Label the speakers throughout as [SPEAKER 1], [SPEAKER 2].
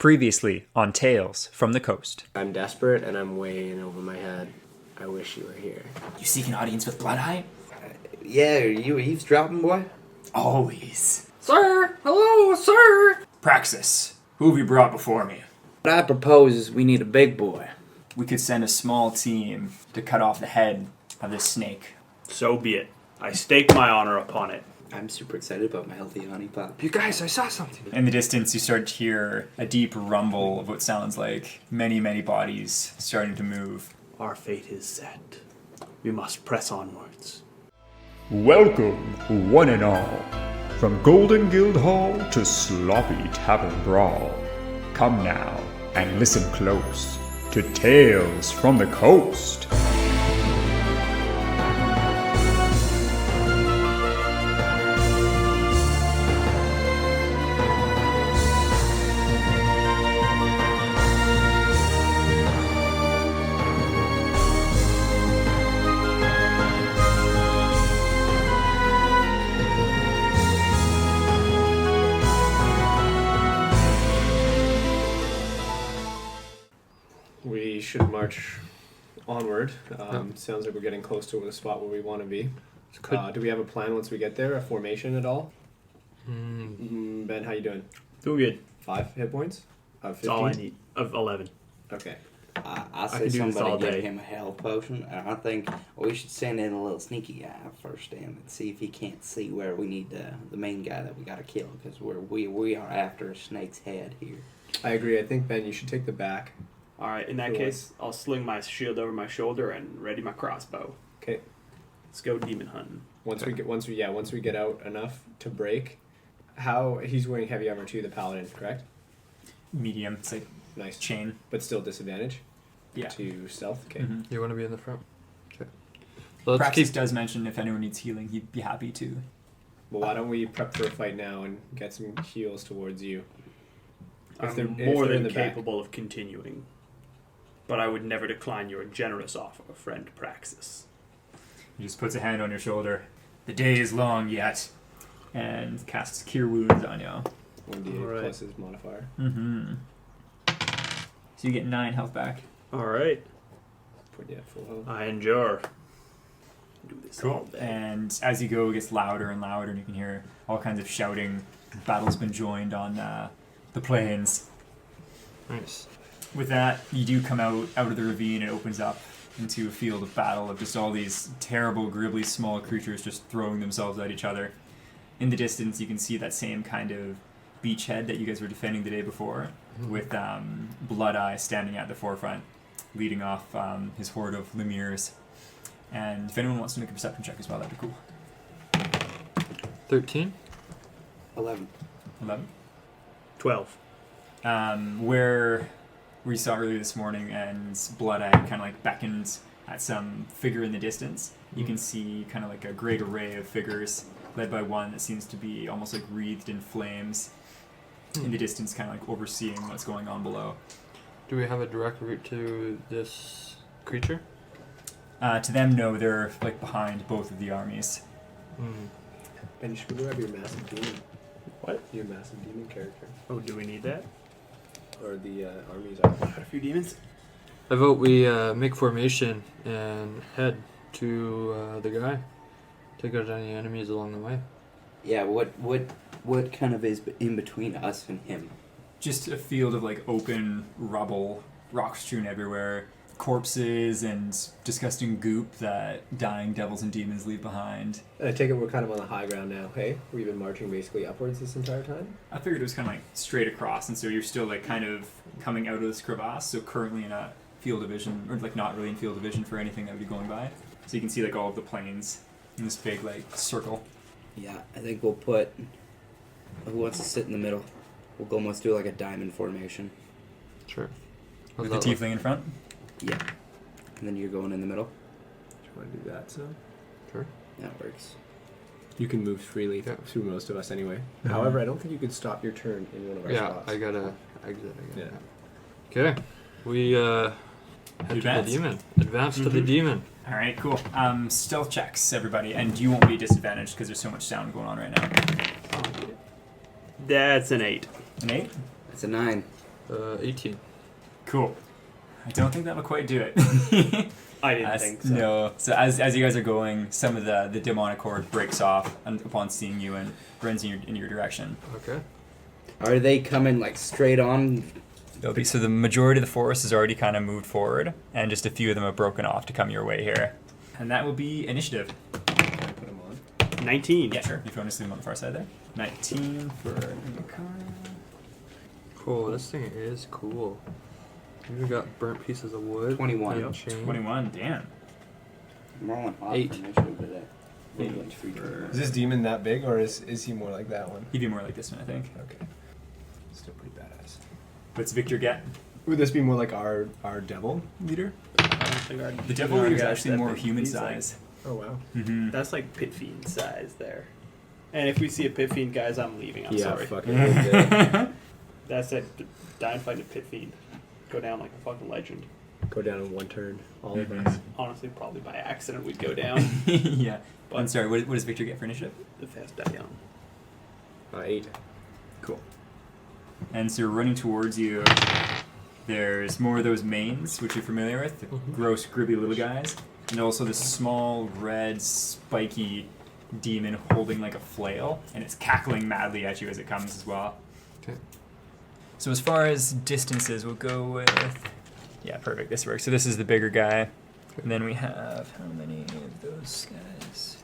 [SPEAKER 1] Previously on Tales from the Coast.
[SPEAKER 2] I'm desperate and I'm way in over my head. I wish you were here.
[SPEAKER 3] You seek an audience with Blood-Eye?
[SPEAKER 4] Yeah, are you eavesdropping, boy?
[SPEAKER 3] Always.
[SPEAKER 2] Sir! Hello, sir!
[SPEAKER 3] Praxis, who have you brought before me?
[SPEAKER 4] What I propose is we need a big boy.
[SPEAKER 3] We could send a small team to cut off the head of this snake.
[SPEAKER 5] So be it. I stake my honor upon it.
[SPEAKER 4] I'm super excited about my healthy honey pop.
[SPEAKER 2] You guys, I saw something.
[SPEAKER 1] In the distance, you start to hear a deep rumble of what sounds like many, many bodies starting to move.
[SPEAKER 5] Our fate is set. We must press onwards.
[SPEAKER 6] Welcome, one and all, from Golden Guild Hall to Sloppy Tavern Brawl. Come now and listen close to Tales from the Coast.
[SPEAKER 2] We should march onward. Sounds like we're getting close to the spot where we want to be. Do we have a plan once we get there? A formation at all? Ben, how you doing?
[SPEAKER 5] Doing good.
[SPEAKER 2] 5 hit points? 15?
[SPEAKER 5] That's all I need. Of 11.
[SPEAKER 2] Okay.
[SPEAKER 4] I
[SPEAKER 5] could
[SPEAKER 4] say
[SPEAKER 5] do this all
[SPEAKER 4] somebody
[SPEAKER 5] day.
[SPEAKER 4] give him a health potion, and I think we should send in a little sneaky guy first in and see if he can't see where we need the main guy that we gotta kill, because we are after a snake's head here.
[SPEAKER 2] I agree. I think, Ben, you should take the back.
[SPEAKER 5] Alright, in that
[SPEAKER 2] Cool.
[SPEAKER 5] case, I'll sling my shield over my shoulder and ready my crossbow.
[SPEAKER 2] Okay.
[SPEAKER 5] Let's go demon hunting.
[SPEAKER 2] Once we get out enough to break. He's wearing heavy armor too, the paladin, correct?
[SPEAKER 1] Medium, it's like
[SPEAKER 2] Nice.
[SPEAKER 1] chain.
[SPEAKER 2] But still disadvantage?
[SPEAKER 1] Yeah.
[SPEAKER 2] To stealth? Okay.
[SPEAKER 1] Mm-hmm.
[SPEAKER 7] You want to be in the front? Okay. So let's
[SPEAKER 1] Praxis does mention if anyone needs healing, he'd be happy to.
[SPEAKER 2] Well, why don't we prep for a fight now and get some heals towards you?
[SPEAKER 5] I'm
[SPEAKER 2] they're
[SPEAKER 5] more
[SPEAKER 2] in
[SPEAKER 5] than
[SPEAKER 2] the back.
[SPEAKER 5] capable of continuing. But I would never decline your generous offer, friend Praxis.
[SPEAKER 1] He just puts a hand on your shoulder. The day is long yet. And casts Cure Wounds on you.
[SPEAKER 2] 1d8
[SPEAKER 5] Alright.
[SPEAKER 2] plus his modifier.
[SPEAKER 1] Mm-hmm. So you get 9 health back.
[SPEAKER 5] Alright.
[SPEAKER 2] Put you at full health.
[SPEAKER 5] I endure. Do this all day.
[SPEAKER 1] And as you go, it gets louder and louder, and you can hear all kinds of shouting. Battle's been joined on the plains.
[SPEAKER 7] Nice.
[SPEAKER 1] With that, you do come out of the ravine. It opens up into a field of battle of just all these terrible, gribbly, small creatures just throwing themselves at each other. In the distance, you can see that same kind of beachhead that you guys were defending the day before, with Blood-Eye standing at the forefront, leading off his horde of Lemirs. And if anyone wants to make a perception check as well, that'd be cool.
[SPEAKER 7] 13?
[SPEAKER 4] 11.
[SPEAKER 1] 11.
[SPEAKER 5] 12.
[SPEAKER 1] Where we saw earlier this morning, and Blood-Eye kind of like beckoned at some figure in the distance. You can see kind of like a great array of figures, led by one that seems to be almost like wreathed in flames in the distance, kind of like overseeing what's going on below.
[SPEAKER 7] Do we have a direct route to this creature?
[SPEAKER 1] To them, no, they're like behind both of the armies.
[SPEAKER 2] And you should grab your massive demon.
[SPEAKER 5] What?
[SPEAKER 2] Your massive demon character.
[SPEAKER 5] Oh, do we need that?
[SPEAKER 2] Or the armies are.
[SPEAKER 5] Got a few demons?
[SPEAKER 7] I vote we make formation and head to the guy. Take out any enemies along the way.
[SPEAKER 4] Yeah, what kind of is in between us and him?
[SPEAKER 1] Just a field of like open rubble, rocks strewn everywhere, corpses and disgusting goop that dying devils and demons leave behind.
[SPEAKER 2] And I take it we're kind of on the high ground now, hey? We've been marching basically upwards this entire time?
[SPEAKER 1] I figured it was kind of like straight across, and so you're still like kind of coming out of this crevasse, so currently in a field of vision, or like not really in field of vision for anything that would be going by. So you can see like all of the plains in this big like circle.
[SPEAKER 4] Yeah, I think we'll put... Who wants to sit in the middle? We'll almost do like a diamond formation.
[SPEAKER 7] Sure.
[SPEAKER 1] With the tiefling in front.
[SPEAKER 4] Yeah. And then you're going in the middle?
[SPEAKER 2] Do you want to do that, so?
[SPEAKER 7] Sure.
[SPEAKER 4] That works.
[SPEAKER 2] You can move freely through most of us anyway. However, I don't think you could stop your turn in one of our
[SPEAKER 7] Yeah,
[SPEAKER 2] spots.
[SPEAKER 7] I gotta exit again.
[SPEAKER 2] Yeah.
[SPEAKER 7] Okay. We head to the
[SPEAKER 1] Advance?
[SPEAKER 7] demon. Advance to the demon.
[SPEAKER 1] All right, cool. Stealth checks, everybody, and you won't be disadvantaged because there's so much sound going on right now.
[SPEAKER 5] That's an 8.
[SPEAKER 1] An 8?
[SPEAKER 4] It's a 9.
[SPEAKER 7] 18.
[SPEAKER 1] Cool. I don't think that'll quite do it.
[SPEAKER 5] I didn't think so.
[SPEAKER 1] No. So as you guys are going, some of the demonic horde breaks off upon seeing you and runs in your direction.
[SPEAKER 7] Okay.
[SPEAKER 4] Are they coming like straight on?
[SPEAKER 1] So the majority of the forest has already kind of moved forward, and just a few of them have broken off to come your way here. And that will be initiative.
[SPEAKER 2] Can I put them on?
[SPEAKER 5] 19.
[SPEAKER 1] Yeah, sure. If you want to see them on the far side there. 19 for Mikara.
[SPEAKER 7] Cool. This thing is cool. We got burnt pieces of wood.
[SPEAKER 4] 21.
[SPEAKER 7] and
[SPEAKER 1] Yep,
[SPEAKER 7] chain.
[SPEAKER 1] 21, damn.
[SPEAKER 4] I'm rolling hot
[SPEAKER 7] 8.
[SPEAKER 4] for initiative today.
[SPEAKER 2] Is this demon that big, or is he more like that one?
[SPEAKER 1] He'd be more like this one, I think.
[SPEAKER 2] Okay. Still pretty badass.
[SPEAKER 1] What's Victor get?
[SPEAKER 2] Would this be more like our devil leader?
[SPEAKER 5] I don't think I'd
[SPEAKER 1] The devil
[SPEAKER 5] no,
[SPEAKER 1] leader is
[SPEAKER 5] guys,
[SPEAKER 1] actually
[SPEAKER 5] that
[SPEAKER 1] more
[SPEAKER 5] big.
[SPEAKER 1] human
[SPEAKER 5] He's
[SPEAKER 1] size.
[SPEAKER 2] Oh wow.
[SPEAKER 1] Mm-hmm.
[SPEAKER 5] That's like pit fiend size there. And if we see a pit fiend, guys, I'm leaving. I'm sorry.
[SPEAKER 2] Fucking go
[SPEAKER 5] That's it. Dying fighting a pit fiend. Go down like a fucking legend.
[SPEAKER 2] down in one turn. All
[SPEAKER 1] Mhm.
[SPEAKER 2] of us.
[SPEAKER 5] Honestly, probably by accident we'd go down.
[SPEAKER 1] Yeah.
[SPEAKER 5] But
[SPEAKER 1] I'm sorry, what does Victor get for initiative?
[SPEAKER 5] the fast die down.
[SPEAKER 2] 8.
[SPEAKER 1] Cool. And so running towards you, there's more of those mains, which you're familiar with, the gross, gribbly little guys, and also this small, red, spiky demon holding like a flail, and it's cackling madly at you as it comes as well.
[SPEAKER 7] Okay.
[SPEAKER 1] So as far as distances, we'll go with... Yeah, perfect, this works. So this is the bigger guy, and then we have... How many of those guys?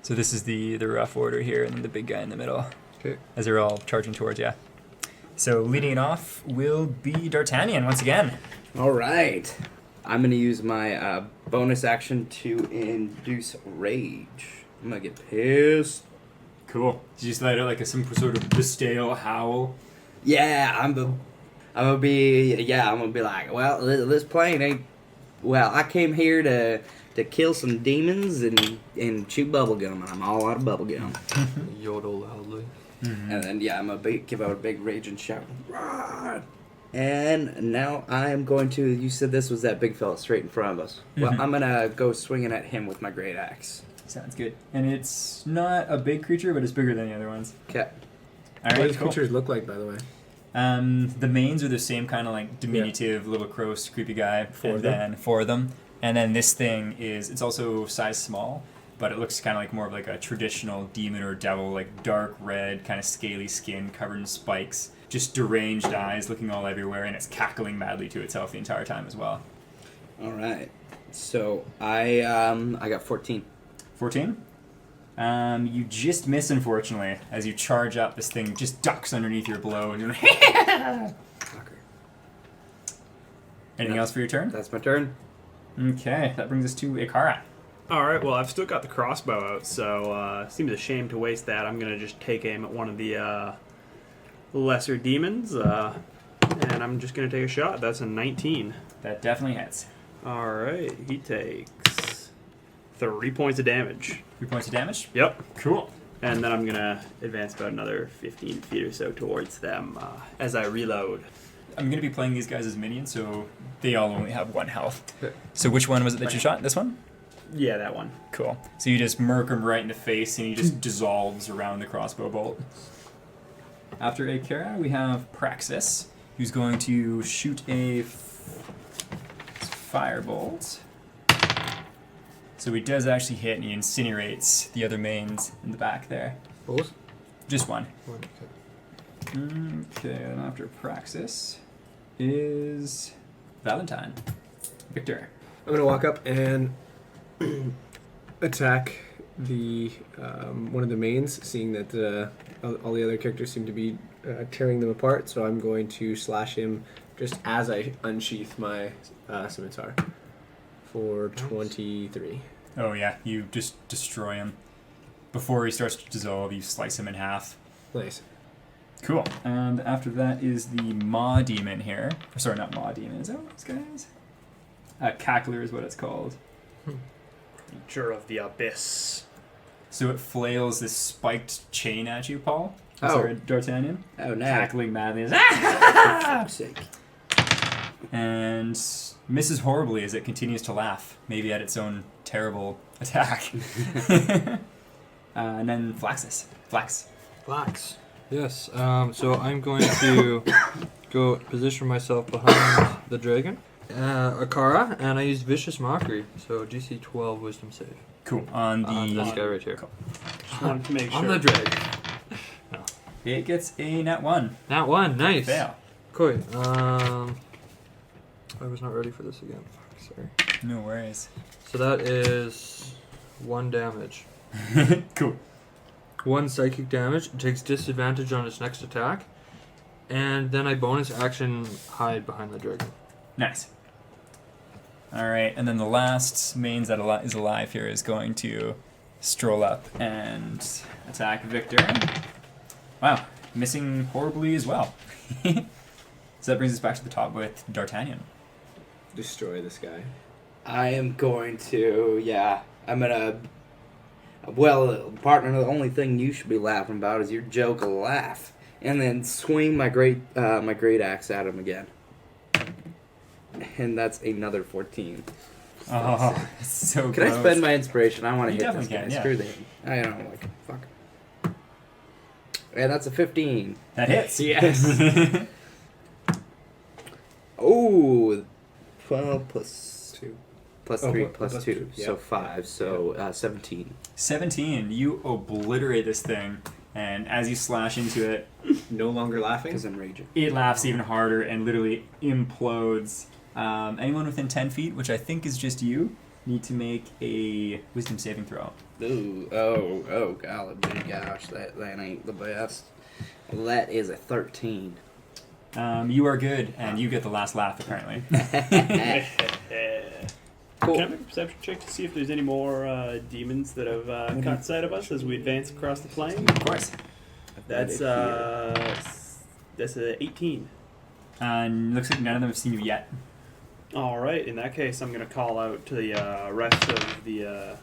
[SPEAKER 1] So this is the rough order here, and then the big guy in the middle.
[SPEAKER 7] Okay.
[SPEAKER 1] As they're all charging towards you. So leading it off will be D'Artagnan once again.
[SPEAKER 4] All right. I'm going to use my bonus action to induce rage. I'm going to get pissed.
[SPEAKER 1] Cool. Did you just let out like some sort of stale howl?
[SPEAKER 4] Yeah, I'm gonna be like, well, this plane ain't. Well, I came here to kill some demons and chew bubblegum, and I'm all out of bubblegum.
[SPEAKER 7] Yodel loudly.
[SPEAKER 4] And then, yeah, I'm gonna give out a big raging shout. Rah! And now I am going to. You said this was that big fella straight in front of us. Well,
[SPEAKER 1] Mhm.
[SPEAKER 4] I'm gonna go swinging at him with my great axe.
[SPEAKER 1] Sounds good. And it's not a big creature, but it's bigger than the other ones.
[SPEAKER 4] Okay.
[SPEAKER 1] All
[SPEAKER 2] What
[SPEAKER 1] right,
[SPEAKER 2] does
[SPEAKER 1] cool.
[SPEAKER 2] creatures look like, by the way?
[SPEAKER 1] The mains are the same kind of like diminutive little gross creepy guy.
[SPEAKER 2] Four
[SPEAKER 1] of them. And then this thing it's also size small, but it looks kind of like more of like a traditional demon or devil, like dark red, kind of scaly skin covered in spikes, just deranged eyes looking all everywhere, and it's cackling madly to itself the entire time as well.
[SPEAKER 4] All right. So I got 14.
[SPEAKER 1] 14? You just miss, unfortunately, as you charge up. This thing just ducks underneath your blow, and you're like,
[SPEAKER 4] Fucker.
[SPEAKER 1] anything else for your turn?
[SPEAKER 4] That's my turn.
[SPEAKER 1] Okay, that brings us to Ikara.
[SPEAKER 5] Alright, well, I've still got the crossbow out, so seems a shame to waste that. I'm going to just take aim at one of the lesser demons, and I'm just going to take a shot. That's a 19.
[SPEAKER 1] That definitely hits.
[SPEAKER 5] Alright, he takes 3 points of damage.
[SPEAKER 1] 3 points of damage?
[SPEAKER 5] Yep.
[SPEAKER 1] Cool.
[SPEAKER 5] And then I'm going to advance about another 15 feet or so towards them as I reload.
[SPEAKER 1] I'm going to be playing these guys as minions, so they all only have 1 health.
[SPEAKER 7] Okay.
[SPEAKER 1] So which one was it that you shot? This one?
[SPEAKER 5] Yeah, that one.
[SPEAKER 1] Cool. So you just murk him right in the face, and he just dissolves around the crossbow bolt. After Ikara, we have Praxis, who's going to shoot a firebolt. So he does actually hit, and he incinerates the other mains in the back there.
[SPEAKER 7] Both?
[SPEAKER 1] Just one.
[SPEAKER 7] One. Okay.
[SPEAKER 1] Okay, and after Praxis is Valentine. Victor.
[SPEAKER 2] I'm gonna walk up and attack the one of the mains, seeing that all the other characters seem to be tearing them apart. So I'm going to slash him just as I unsheath my scimitar for 23.
[SPEAKER 1] Oh yeah, you just destroy him. Before he starts to dissolve, you slice him in half.
[SPEAKER 2] Nice.
[SPEAKER 1] Cool. And after that is the Maw Demon here. Or, sorry, not Maw Demon. Is that what this guy is? Cackler is what it's called.
[SPEAKER 5] Creature of the Abyss.
[SPEAKER 1] So it flails this spiked chain at you, Paul.
[SPEAKER 4] Oh.
[SPEAKER 1] Sorry, D'Artagnan.
[SPEAKER 4] Oh, no.
[SPEAKER 1] Cackling madly.
[SPEAKER 4] For fuck's sake.
[SPEAKER 1] And misses horribly as it continues to laugh, maybe at its own terrible attack. And then Flax.
[SPEAKER 7] Flax. Yes. So I'm going to go position myself behind the dragon, Akara, and I use Vicious Mockery. So DC 12 Wisdom save
[SPEAKER 1] Cool. On
[SPEAKER 7] on this
[SPEAKER 1] the
[SPEAKER 7] guy right here.
[SPEAKER 5] Just wanted to make sure.
[SPEAKER 7] On the dragon.
[SPEAKER 1] it gets a nat 1.
[SPEAKER 7] Nat 1, nice.
[SPEAKER 1] Fail.
[SPEAKER 7] Cool. I was not ready for this again. Fuck, sorry.
[SPEAKER 1] No worries.
[SPEAKER 7] So that is 1 damage.
[SPEAKER 1] Cool.
[SPEAKER 7] 1 psychic damage. It takes disadvantage on its next attack. And then I bonus action hide behind the dragon.
[SPEAKER 1] Nice. All right, and then the last mains that is alive here is going to stroll up and attack Victor. Wow, missing horribly as well. So that brings us back to the top with D'Artagnan.
[SPEAKER 2] Destroy this guy.
[SPEAKER 4] I am going to, I'm gonna. Well, partner, the only thing you should be laughing about is your joke of laugh, and then swing my great axe at him again, and that's another 14.
[SPEAKER 1] Oh, so
[SPEAKER 4] Can
[SPEAKER 1] close.
[SPEAKER 4] I spend my inspiration? I want to
[SPEAKER 1] You
[SPEAKER 4] hit this
[SPEAKER 1] definitely
[SPEAKER 4] guy.
[SPEAKER 1] can, yeah.
[SPEAKER 4] Screw that. I don't like fuck. And that's a 15.
[SPEAKER 1] That hits.
[SPEAKER 2] Yes.
[SPEAKER 4] Oh, 12 plus
[SPEAKER 2] 2.
[SPEAKER 4] plus
[SPEAKER 2] Oh,
[SPEAKER 4] 3
[SPEAKER 2] plus
[SPEAKER 4] plus 2,
[SPEAKER 2] 2,
[SPEAKER 4] so
[SPEAKER 2] yeah.
[SPEAKER 4] 5. So 17.
[SPEAKER 1] 17. You obliterate this thing, and as you slash into it,
[SPEAKER 2] No longer laughing.
[SPEAKER 4] Because I'm raging.
[SPEAKER 1] it laughs even harder and literally implodes. Anyone within 10 feet, which I think is just you, need to make a wisdom saving throw.
[SPEAKER 4] Ooh, oh, golly, gosh, that ain't the best. That is a 13.
[SPEAKER 1] You are good, and you get the last laugh, apparently.
[SPEAKER 5] Can I make a perception check to see if there's any more demons that have caught sight of us as we advance across the plain?
[SPEAKER 1] Of course.
[SPEAKER 5] That's a 18.
[SPEAKER 1] And looks like none of them have seen you yet.
[SPEAKER 5] All right. In that case, I'm going to call out to the rest of the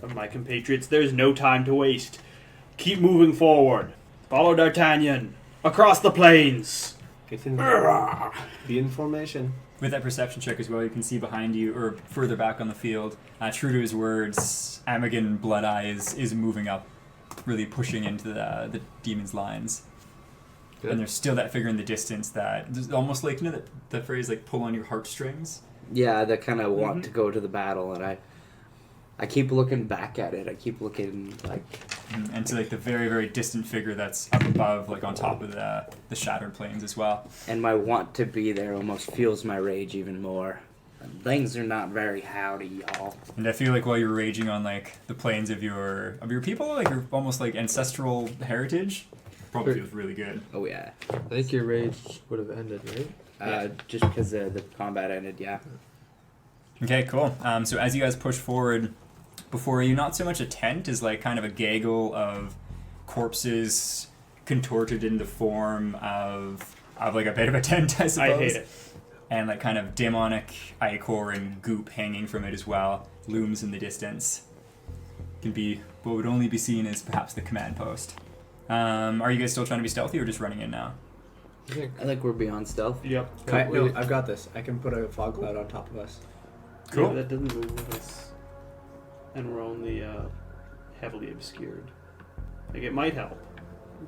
[SPEAKER 5] of my compatriots. There's no time to waste. Keep moving forward. Follow D'Artagnan across the plains.
[SPEAKER 2] Get in. Be in formation.
[SPEAKER 1] With that perception check as well, you can see behind you, or further back on the field, true to his words, Amagan Bloodeye is moving up, really pushing into the demon's lines.
[SPEAKER 7] Good.
[SPEAKER 1] And there's still that figure in the distance that, almost like, you know the phrase, like, pull on your heartstrings?
[SPEAKER 4] Yeah, that kind of want to go to the battle, and I keep looking back at it. I keep looking like.
[SPEAKER 1] And to, like, the very, very distant figure that's up above, like, on top of the shattered plains as well.
[SPEAKER 4] And my want to be there almost fuels my rage even more. And things are not very howdy, y'all.
[SPEAKER 1] And I feel like while you're raging on, like, the plains of your people, like, your almost, like, ancestral heritage, probably feels really good.
[SPEAKER 4] Oh yeah.
[SPEAKER 7] I think your rage would have ended, right?
[SPEAKER 4] Just because the combat ended, yeah.
[SPEAKER 1] Okay, cool. So as you guys push forward, before you, not so much a tent as like kind of a gaggle of corpses contorted in the form of like a bit of a tent, I suppose.
[SPEAKER 5] I hate it.
[SPEAKER 1] And like kind of demonic ichor and goop hanging from it as well looms in the distance. Can be what would only be seen as perhaps the command post. Are you guys still trying to be stealthy or just running in now?
[SPEAKER 7] I think.
[SPEAKER 4] I think we're beyond stealth.
[SPEAKER 5] Yep.
[SPEAKER 2] No, I've got this. I can put a fog cloud on top of us.
[SPEAKER 1] Cool.
[SPEAKER 5] Yeah, that doesn't move with us. And we're only heavily obscured. Like, it might help,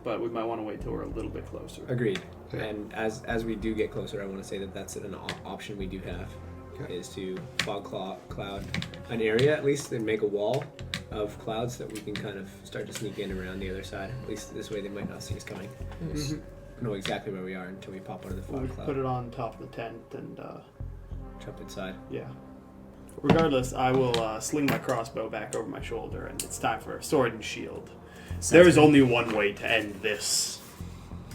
[SPEAKER 5] but we might want to wait till we're a little bit closer.
[SPEAKER 2] Agreed.
[SPEAKER 7] Okay.
[SPEAKER 2] And as we do get closer, I want to say that that's an option we do have,
[SPEAKER 7] Okay.
[SPEAKER 2] is to fog cloud an area at least and make a wall of clouds that we can kind of start to sneak in around the other side. At least this way they might not see us coming.
[SPEAKER 7] Nice.
[SPEAKER 2] Know exactly where we are until we pop out of the
[SPEAKER 5] We'll
[SPEAKER 2] fog cloud.
[SPEAKER 5] put it on top of the tent and,
[SPEAKER 2] Jump inside.
[SPEAKER 5] yeah. Regardless, I will sling my crossbow back over my shoulder, and it's time for sword and shield. There is only one way to end this.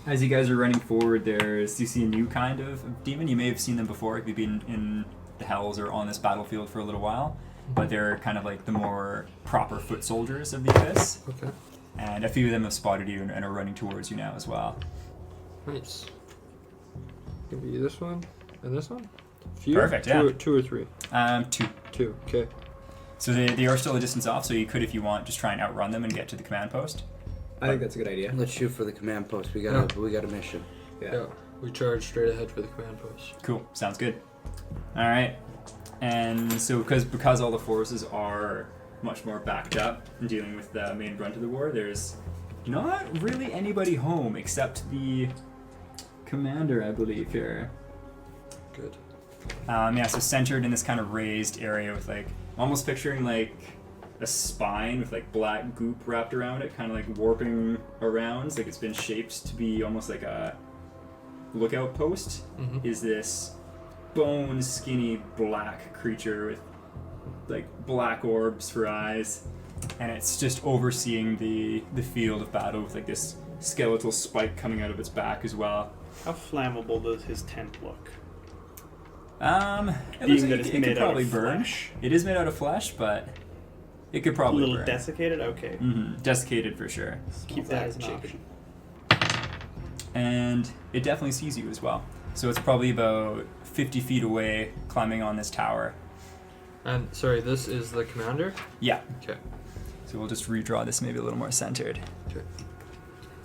[SPEAKER 1] As you guys are running forward, you see a new kind of demon. You may have seen them before if you've been in the Hells or on this battlefield for a little while, but they're kind of like the more proper foot soldiers of the Abyss.
[SPEAKER 7] Okay.
[SPEAKER 1] And a few of them have spotted you and are running towards you now as well.
[SPEAKER 7] Nice. Give me this one and this one. Few?
[SPEAKER 1] Perfect, yeah.
[SPEAKER 7] Two or three.
[SPEAKER 1] 2.
[SPEAKER 7] 2. Okay.
[SPEAKER 1] So they are still a distance off, so you could, if you want, just try and outrun them and get to the command post.
[SPEAKER 2] I think that's a good idea.
[SPEAKER 4] Let's shoot for the command post. We got a mission.
[SPEAKER 7] Yeah. We charge straight ahead for the command post.
[SPEAKER 1] Cool, sounds good. All right, and so because all the forces are much more backed up and dealing with the main brunt of the war, there's not really anybody home except the commander, I believe, here.
[SPEAKER 7] Good.
[SPEAKER 1] Yeah, so centered in this kind of raised area with like, almost picturing like a spine with like black goop wrapped around it, kind of like warping around, like it's been shaped to be almost like a lookout post, is this bone skinny black creature with like black orbs for eyes, and it's just overseeing the field of battle with like this skeletal spike coming out of its back as well.
[SPEAKER 5] How flammable does his tent look?
[SPEAKER 1] It
[SPEAKER 5] Being
[SPEAKER 1] looks
[SPEAKER 5] that
[SPEAKER 1] like
[SPEAKER 5] it's
[SPEAKER 1] it could
[SPEAKER 5] made out
[SPEAKER 1] probably
[SPEAKER 5] of
[SPEAKER 1] burn.
[SPEAKER 5] flesh.
[SPEAKER 1] It is made out of flesh, but it could
[SPEAKER 5] A
[SPEAKER 1] probably
[SPEAKER 5] little
[SPEAKER 1] burn.
[SPEAKER 5] desiccated? Okay.
[SPEAKER 1] Desiccated for sure.
[SPEAKER 5] Keep that as an option.
[SPEAKER 1] And it definitely sees you as well. So it's probably about 50 feet away, climbing on this tower.
[SPEAKER 7] And sorry, this is the commander?
[SPEAKER 1] Yeah.
[SPEAKER 7] Okay.
[SPEAKER 1] So we'll just redraw this maybe a little more centered.
[SPEAKER 7] Okay.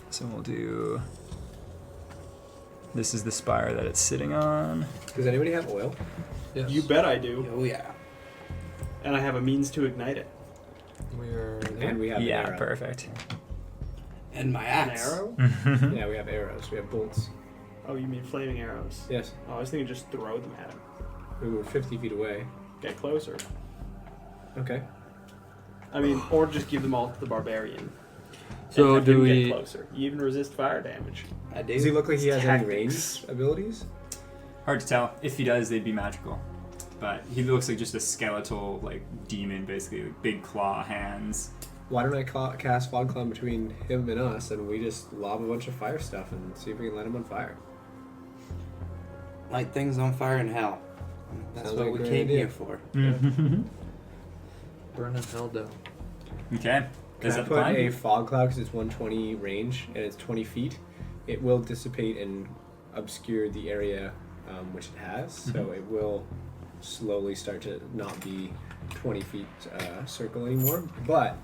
[SPEAKER 1] So we'll do... This is the spire that it's sitting on.
[SPEAKER 2] Does anybody have oil?
[SPEAKER 7] Yes.
[SPEAKER 5] You bet I do.
[SPEAKER 4] Oh yeah.
[SPEAKER 5] And I have a means to ignite it.
[SPEAKER 7] We are.
[SPEAKER 2] And we have an
[SPEAKER 1] Yeah,
[SPEAKER 2] arrow.
[SPEAKER 1] perfect.
[SPEAKER 4] And my
[SPEAKER 5] An
[SPEAKER 4] axe.
[SPEAKER 5] arrow?
[SPEAKER 2] Yeah, we have arrows. We have bolts.
[SPEAKER 5] Oh, you mean flaming arrows?
[SPEAKER 2] Yes.
[SPEAKER 5] Oh, I was thinking just throw them at him.
[SPEAKER 2] We were 50 feet away.
[SPEAKER 5] Get closer.
[SPEAKER 2] Okay.
[SPEAKER 5] I mean, or just give them all to the barbarian.
[SPEAKER 7] So
[SPEAKER 5] and have
[SPEAKER 7] do
[SPEAKER 5] him
[SPEAKER 7] we?
[SPEAKER 5] get closer? You even resist fire damage.
[SPEAKER 4] I do.
[SPEAKER 2] Does he look like he has any
[SPEAKER 5] Tactics.
[SPEAKER 2] range abilities?
[SPEAKER 1] Hard to tell. If he does, they'd be magical. But he looks like just a skeletal, like, demon, basically. Like, big claw hands.
[SPEAKER 2] Why don't I cast Fog Cloud between him and us, and we just lob a bunch of fire stuff and see if we can light him on fire?
[SPEAKER 4] Light things on fire in hell. That's
[SPEAKER 2] Sounds
[SPEAKER 4] what
[SPEAKER 2] like a
[SPEAKER 4] we
[SPEAKER 2] great
[SPEAKER 4] came
[SPEAKER 2] idea.
[SPEAKER 4] here for.
[SPEAKER 7] Burning hell down.
[SPEAKER 1] Okay.
[SPEAKER 2] Can
[SPEAKER 1] Is
[SPEAKER 2] I
[SPEAKER 1] that the
[SPEAKER 2] put
[SPEAKER 1] plan?
[SPEAKER 2] a fog cloud because it's 120 range and it's 20 feet? It will dissipate and obscure the area which it has, so it will slowly start to not be 20 feet circle anymore. But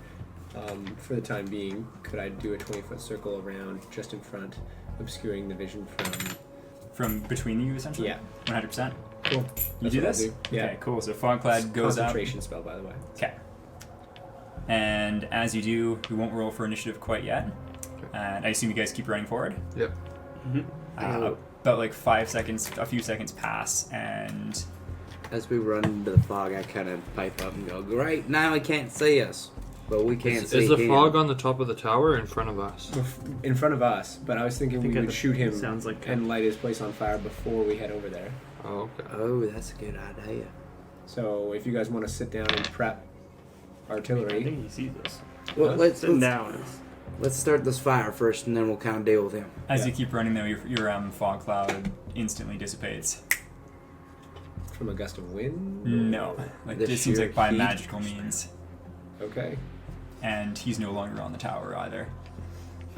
[SPEAKER 2] for the time being, could I do a 20-foot circle around just in front, obscuring the vision from...
[SPEAKER 1] From between you, essentially?
[SPEAKER 2] Yeah.
[SPEAKER 1] 100%.
[SPEAKER 2] Cool.
[SPEAKER 1] You
[SPEAKER 2] That's
[SPEAKER 1] do
[SPEAKER 2] what I'll
[SPEAKER 1] this?
[SPEAKER 2] Yeah.
[SPEAKER 1] Okay, cool. So Fog Cloud goes up.
[SPEAKER 2] Concentration spell, by the way.
[SPEAKER 1] Okay. And as you do, we won't roll for initiative quite yet. And I assume you guys keep running forward.
[SPEAKER 7] Yep.
[SPEAKER 1] About like 5 seconds, a few seconds pass, and
[SPEAKER 4] As we run into the fog, I kind of pipe up and go, "Great, now he can't see us, but we can't see
[SPEAKER 7] Is the
[SPEAKER 4] him."
[SPEAKER 7] fog on the top of the tower or in front of us?
[SPEAKER 2] In front of us, but I was thinking
[SPEAKER 5] think
[SPEAKER 2] we
[SPEAKER 5] at
[SPEAKER 2] would
[SPEAKER 5] the-
[SPEAKER 2] shoot him
[SPEAKER 5] sounds like
[SPEAKER 2] and light his place on fire before we head over there.
[SPEAKER 7] Oh, okay.
[SPEAKER 4] Oh, that's a good idea.
[SPEAKER 2] So if you guys want to sit down and prep
[SPEAKER 5] I
[SPEAKER 2] artillery,
[SPEAKER 5] think he sees us.
[SPEAKER 4] Well,
[SPEAKER 5] Sitting down is...
[SPEAKER 4] let's start this fire first, and then we'll kind of deal with him.
[SPEAKER 1] as
[SPEAKER 2] Yeah.
[SPEAKER 1] you keep running, though, your Fog Cloud instantly dissipates.
[SPEAKER 2] from a gust of wind?
[SPEAKER 1] No, like
[SPEAKER 4] The
[SPEAKER 1] it seems
[SPEAKER 4] sheer
[SPEAKER 1] like by
[SPEAKER 4] heat.
[SPEAKER 1] magical means,
[SPEAKER 2] Okay.
[SPEAKER 1] and he's no longer on the tower either.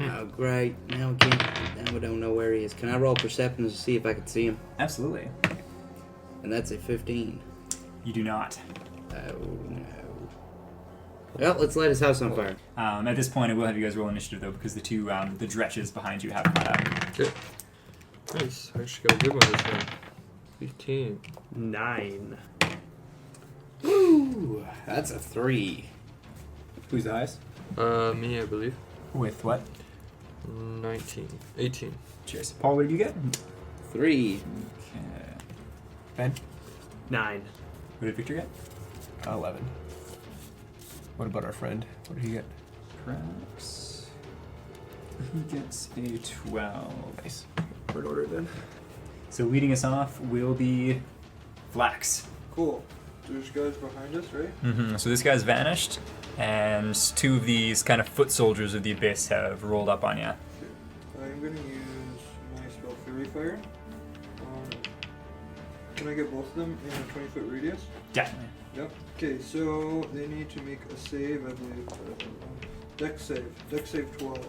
[SPEAKER 4] Oh, great. Now we can't. Now we don't know where he is. Can I roll perception to see if I can see him?
[SPEAKER 1] Absolutely.
[SPEAKER 4] And that's a 15.
[SPEAKER 1] You do not.
[SPEAKER 4] Oh no. Well, let's light his house on fire.
[SPEAKER 1] At this point, I will have you guys roll initiative though, because the two the dretches behind you have caught up.
[SPEAKER 7] Okay. Nice. I actually got a good one this time. 15.
[SPEAKER 5] 9.
[SPEAKER 4] Woo! That's a 3.
[SPEAKER 2] Who's the highest?
[SPEAKER 7] Me, I believe.
[SPEAKER 1] With what?
[SPEAKER 7] 19. 18.
[SPEAKER 1] Cheers. Paul, what did you get?
[SPEAKER 4] 3.
[SPEAKER 1] Okay. Ben,
[SPEAKER 5] 9.
[SPEAKER 1] what did Victor get?
[SPEAKER 2] 11. What about our friend? What did he get?
[SPEAKER 1] Cracks. He gets a 12.
[SPEAKER 2] Nice. We're in order then.
[SPEAKER 1] So leading us off will be Flax.
[SPEAKER 8] Cool. There's guys behind us, right?
[SPEAKER 1] Mm-hmm. So this guy's vanished, and two of these kind of foot soldiers of the abyss have rolled up on you.
[SPEAKER 8] I'm gonna use my spell Fury Fire. Can I get both of them in a 20-foot radius?
[SPEAKER 1] Definitely.
[SPEAKER 8] Yep. Okay, so they need to make a save, I believe. Dex save. Dex save 12.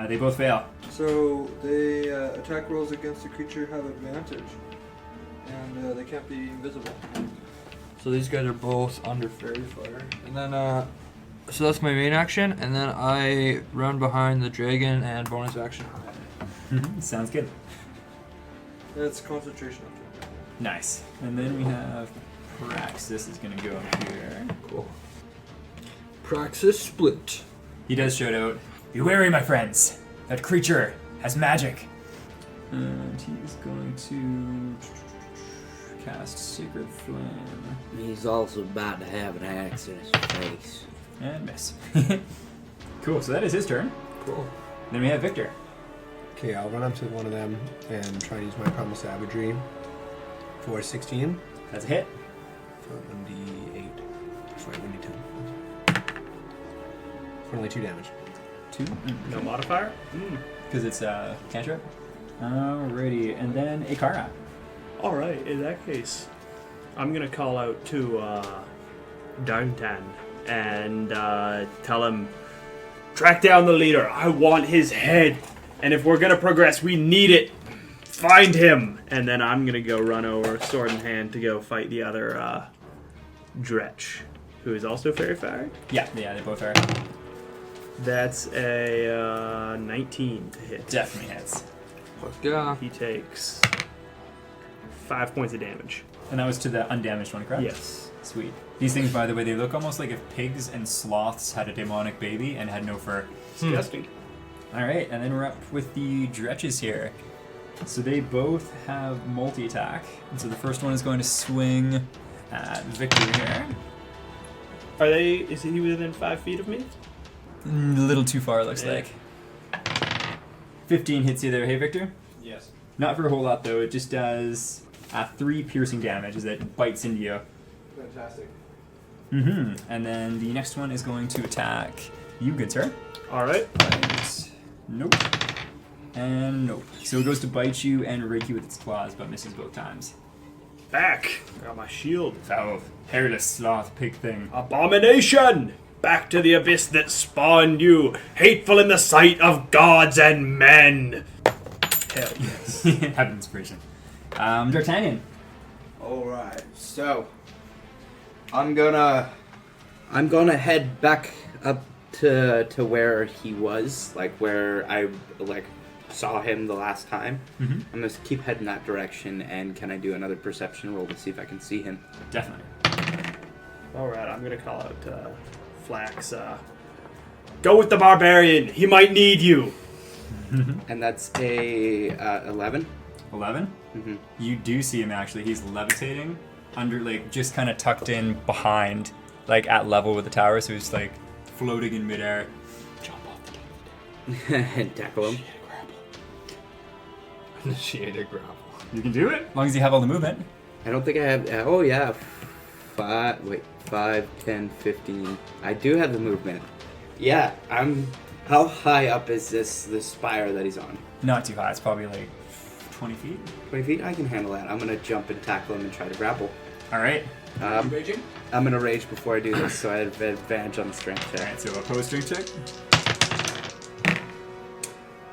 [SPEAKER 1] They both fail.
[SPEAKER 8] So they attack rolls against the creature have advantage, and they can't be invisible.
[SPEAKER 7] So these guys are both under fairy fire. And then, so that's my main action, and then I run behind the dragon and bonus action.
[SPEAKER 1] Sounds good.
[SPEAKER 8] That's concentration.
[SPEAKER 1] Nice. And then we have Praxis is going to go here.
[SPEAKER 7] Cool. Praxis split.
[SPEAKER 1] He does shout out, "Be wary, my friends. That creature has magic. And he's going to cast Sacred Flame.
[SPEAKER 4] He's also about to have an axe in his face.
[SPEAKER 1] And miss. Cool, so that is his turn.
[SPEAKER 2] Cool.
[SPEAKER 1] Then we have Victor.
[SPEAKER 2] Okay, I'll run up to one of them and try and use my Primal Savagery for 16
[SPEAKER 1] That's a hit.
[SPEAKER 2] for 1d8. Sorry, 1d10. For only 2 damage.
[SPEAKER 1] 2.
[SPEAKER 5] No modifier?
[SPEAKER 1] Because it's cantrip. Alrighty, and then Akara.
[SPEAKER 5] Alright, in that case, I'm going to call out to Darntan and tell him, track down the leader. I want his head. And if we're going to progress, we need it. Find him. And then I'm going to go run over, sword in hand, to go fight the other Dretch, who is also Fairy Fire.
[SPEAKER 1] Yeah, they both are.
[SPEAKER 5] That's a 19 to hit.
[SPEAKER 1] Definitely hits.
[SPEAKER 7] Fuck yeah.
[SPEAKER 5] He takes 5 points of damage.
[SPEAKER 1] And that was to the undamaged one, correct?
[SPEAKER 5] Yes.
[SPEAKER 1] Sweet. These things, by the way, they look almost like if pigs and sloths had a demonic baby and had no fur.
[SPEAKER 5] Disgusting.
[SPEAKER 1] Alright, and then we're up with the Dretches here. So they both have multi-attack. And so the first one is going to swing at Victor here.
[SPEAKER 5] Is he within 5 feet of me?
[SPEAKER 1] A little too far, it looks
[SPEAKER 5] Yeah.
[SPEAKER 1] like. 15 hits you there, hey Victor?
[SPEAKER 8] Yes.
[SPEAKER 1] Not for a whole lot though, it just does 3 piercing damage as it bites into you.
[SPEAKER 8] Fantastic.
[SPEAKER 1] And then the next one is going to attack you, good sir.
[SPEAKER 5] Alright.
[SPEAKER 1] Right. Nope. And nope. So it goes to bite you and rake you with its claws, but misses both times.
[SPEAKER 5] Back. Got my shield.
[SPEAKER 1] Foul, hairless sloth pig thing.
[SPEAKER 5] Abomination! Back to the abyss that spawned you, hateful in the sight of gods and men. Hell yes.
[SPEAKER 1] Have inspiration. D'Artagnan.
[SPEAKER 4] Alright, so I'm gonna head back up to where he was, like where I saw him the last time.
[SPEAKER 1] Mm-hmm.
[SPEAKER 4] I'm gonna keep heading that direction, and can I do another perception roll to see if I can see him?
[SPEAKER 1] Definitely.
[SPEAKER 5] Alright, I'm gonna call out Flax. Go with the barbarian. He might need you.
[SPEAKER 4] And that's a 11.
[SPEAKER 1] 11?
[SPEAKER 4] Mm-hmm.
[SPEAKER 1] You do see him actually. He's levitating under, like, just kind of tucked in behind, like, at level with the tower. So he's, like, floating in midair. Jump off the top.
[SPEAKER 4] And tackle him.
[SPEAKER 7] Initiated grapple.
[SPEAKER 1] You can do it, as long as you have all the movement.
[SPEAKER 4] I don't think I have. Oh yeah, 5, 10, 15. I do have the movement. Yeah, I'm. How high up is this spire that he's on?
[SPEAKER 1] Not too high. It's probably, like, 20 feet.
[SPEAKER 4] 20 feet? I can handle that. I'm gonna jump and tackle him and try to grapple.
[SPEAKER 1] All right.
[SPEAKER 8] Raging?
[SPEAKER 4] I'm gonna rage before I do this, so I have advantage on the strength
[SPEAKER 1] All
[SPEAKER 4] check.
[SPEAKER 1] right, so opposed strength check.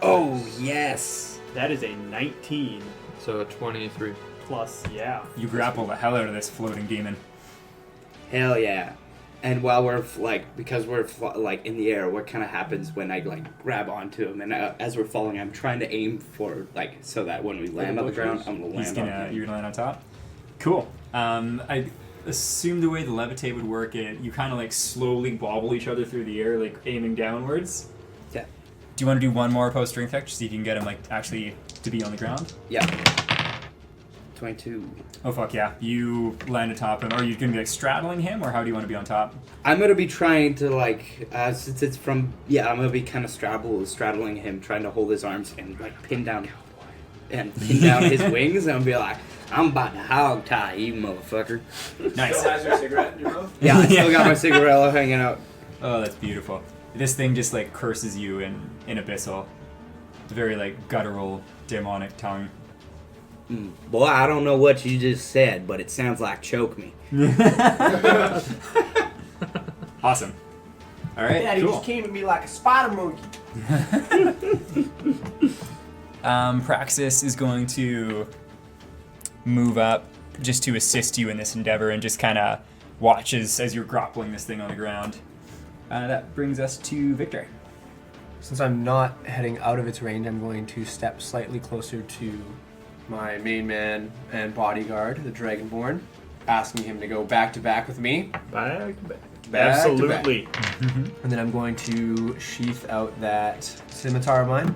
[SPEAKER 4] Oh yes!
[SPEAKER 5] That is a 19
[SPEAKER 7] So 23.
[SPEAKER 5] plus, yeah.
[SPEAKER 1] You grapple the hell out of this floating demon.
[SPEAKER 4] Hell yeah! And while we're because we're in the air, what kind of happens when I grab onto him? And as we're falling, I'm trying to aim for so that when we land on the ground, I'm gonna land on him.
[SPEAKER 1] You're gonna land on top. Cool. I assume the way the levitate would work, you kind of slowly wobble each other through the air, aiming downwards.
[SPEAKER 4] Yeah.
[SPEAKER 1] Do you want to do one more opposed strength check to see if you can get him actually to be on the ground?
[SPEAKER 4] Yeah. 22.
[SPEAKER 1] Oh fuck yeah! You land atop him. Are you gonna be straddling him, or how do you want to be on top?
[SPEAKER 4] I'm gonna be trying to since it's from I'm gonna be kind of straddling him, trying to hold his arms and pin down his wings, and I'll be like, I'm about to hog tie you, motherfucker.
[SPEAKER 1] Nice.
[SPEAKER 8] Still has your cigarette in your mouth?
[SPEAKER 4] Yeah, I still got my cigarello hanging out.
[SPEAKER 1] Oh, that's beautiful. This thing just curses you in abyssal. It's a very guttural, demonic tongue.
[SPEAKER 4] Boy, I don't know what you just said, but it sounds like choke me.
[SPEAKER 1] Awesome. All right,
[SPEAKER 9] Daddy
[SPEAKER 1] cool.
[SPEAKER 9] just came at me like a spider monkey.
[SPEAKER 1] Praxis is going to move up just to assist you in this endeavor and just kind of watches as you're grappling this thing on the ground. That brings us to Victor.
[SPEAKER 2] Since I'm not heading out of its range, I'm going to step slightly closer to my main man and bodyguard, the Dragonborn, asking him to go back to back with me.
[SPEAKER 5] Back to back.
[SPEAKER 2] Back to back.
[SPEAKER 5] Absolutely.
[SPEAKER 2] And then I'm going to sheath out that scimitar of mine.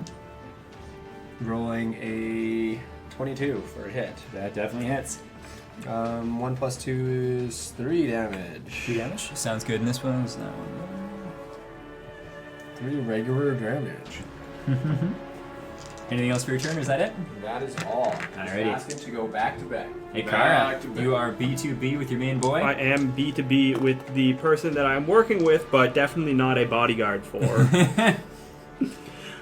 [SPEAKER 2] Rolling a 22 for a hit.
[SPEAKER 1] That definitely hits.
[SPEAKER 2] 1 plus 2 is 3 damage.
[SPEAKER 1] 3 damage. Sounds good. And this one is that one.
[SPEAKER 2] 3 regular damage.
[SPEAKER 1] Anything else for your turn, or is that it?
[SPEAKER 2] That is all.
[SPEAKER 1] Alrighty.
[SPEAKER 2] Asking to go back to back.
[SPEAKER 1] Hey,
[SPEAKER 2] Back
[SPEAKER 1] Kara,
[SPEAKER 2] to back.
[SPEAKER 1] you are B2B with your main boy.
[SPEAKER 5] I am B2B with the person that I'm working with, but definitely not a bodyguard for.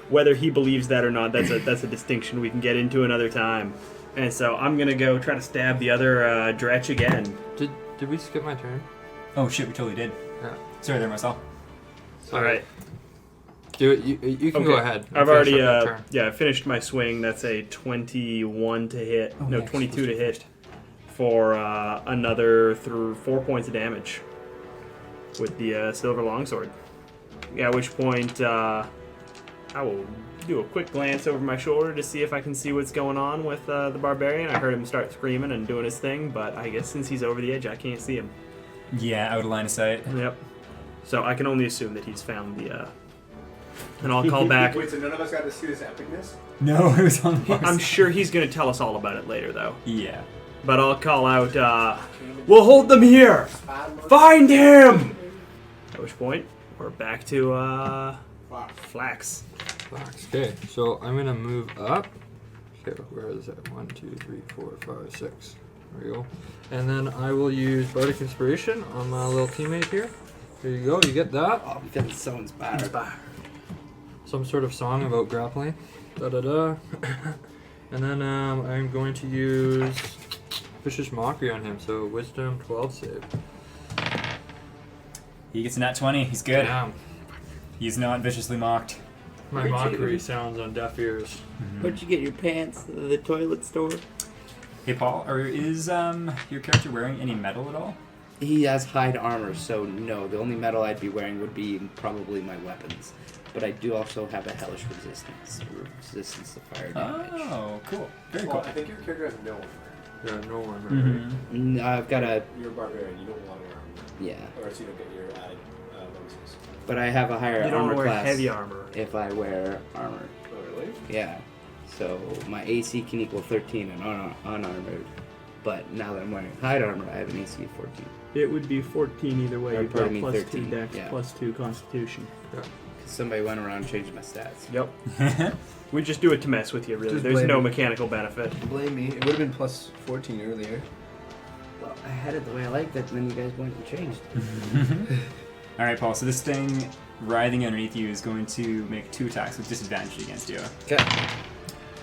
[SPEAKER 5] Whether he believes that or not, that's a distinction we can get into another time. And so I'm gonna go try to stab the other Dretch again.
[SPEAKER 7] Did we skip my turn?
[SPEAKER 1] Oh shit, we totally did.
[SPEAKER 7] Yeah.
[SPEAKER 1] Sorry there, Marcel.
[SPEAKER 5] All right.
[SPEAKER 7] Do it. You can go ahead.
[SPEAKER 5] I've
[SPEAKER 7] Finish
[SPEAKER 5] already
[SPEAKER 7] up your turn.
[SPEAKER 5] finished my swing. That's a 21 to hit.
[SPEAKER 1] Oh,
[SPEAKER 5] No,
[SPEAKER 1] yeah,
[SPEAKER 5] 22 to hit for another 4 points of damage with the silver longsword. Yeah, at which point I will do a quick glance over my shoulder to see if I can see what's going on with the barbarian. I heard him start screaming and doing his thing, but I guess since he's over the edge, I can't see him.
[SPEAKER 1] Yeah, out of line of sight.
[SPEAKER 5] Yep. So I can only assume that he's found the. And I'll call back.
[SPEAKER 2] Wait, so none of us got to see this epicness?
[SPEAKER 1] No, it was on Mars.
[SPEAKER 5] I'm sure he's going to tell us all about it later, though.
[SPEAKER 1] Yeah.
[SPEAKER 5] But I'll call out, we'll hold them here! Find him! At which point, we're back to, Flax.
[SPEAKER 7] Okay, so I'm gonna move up. Okay, where is it? 1, 2, 3, 4, 5, 6. There we go. And then I will use Bardic Inspiration on my little teammate here. There you go, you get that.
[SPEAKER 4] Oh, I'm feeling so inspired.
[SPEAKER 7] Some sort of song about grappling. Da da da. And then I'm going to use Vicious Mockery on him, so Wisdom 12 save.
[SPEAKER 1] He gets a nat 20. He's good.
[SPEAKER 7] Damn.
[SPEAKER 1] He's not viciously mocked.
[SPEAKER 7] My mockery sounds on deaf ears.
[SPEAKER 4] Where'd you get your pants? The toilet store?
[SPEAKER 1] Hey, Paul, is your character wearing any metal at all?
[SPEAKER 4] He has hide armor, so no. The only metal I'd be wearing would be probably my weapons. But I do also have a hellish resistance to fire damage.
[SPEAKER 1] Oh, cool. Very
[SPEAKER 2] Well,
[SPEAKER 1] cool.
[SPEAKER 2] I think your character has no armor.
[SPEAKER 7] Yeah, no one.
[SPEAKER 1] Mm-hmm.
[SPEAKER 4] I've got a
[SPEAKER 2] You're a barbarian, you don't want to wear armor.
[SPEAKER 4] yeah,
[SPEAKER 2] Or else you don't get your added bonuses.
[SPEAKER 4] but I have a higher
[SPEAKER 5] You don't
[SPEAKER 4] armor
[SPEAKER 5] wear
[SPEAKER 4] class
[SPEAKER 5] heavy armor.
[SPEAKER 4] if I wear armor.
[SPEAKER 2] Oh, really?
[SPEAKER 4] Yeah, so my AC can equal 13 and unarmored. But now that I'm wearing hide armor, I have an AC of 14.
[SPEAKER 5] It would be 14 either way.
[SPEAKER 4] Or
[SPEAKER 5] You've got
[SPEAKER 4] pardon me,
[SPEAKER 5] plus
[SPEAKER 4] 13,
[SPEAKER 5] 2 dex,
[SPEAKER 4] yeah.
[SPEAKER 5] plus 2 constitution.
[SPEAKER 4] Somebody went around and changed my stats.
[SPEAKER 5] Yep. We just do it to mess with you, really.
[SPEAKER 2] Just
[SPEAKER 5] There's
[SPEAKER 2] blame
[SPEAKER 5] no
[SPEAKER 2] me.
[SPEAKER 5] mechanical benefit.
[SPEAKER 2] Blame me. It would have been plus 14 earlier.
[SPEAKER 4] Well, I had it the way I liked it, and then you guys went and changed.
[SPEAKER 1] All right, Paul. So this thing writhing underneath you is going to make 2 attacks with disadvantage against you.
[SPEAKER 2] Okay.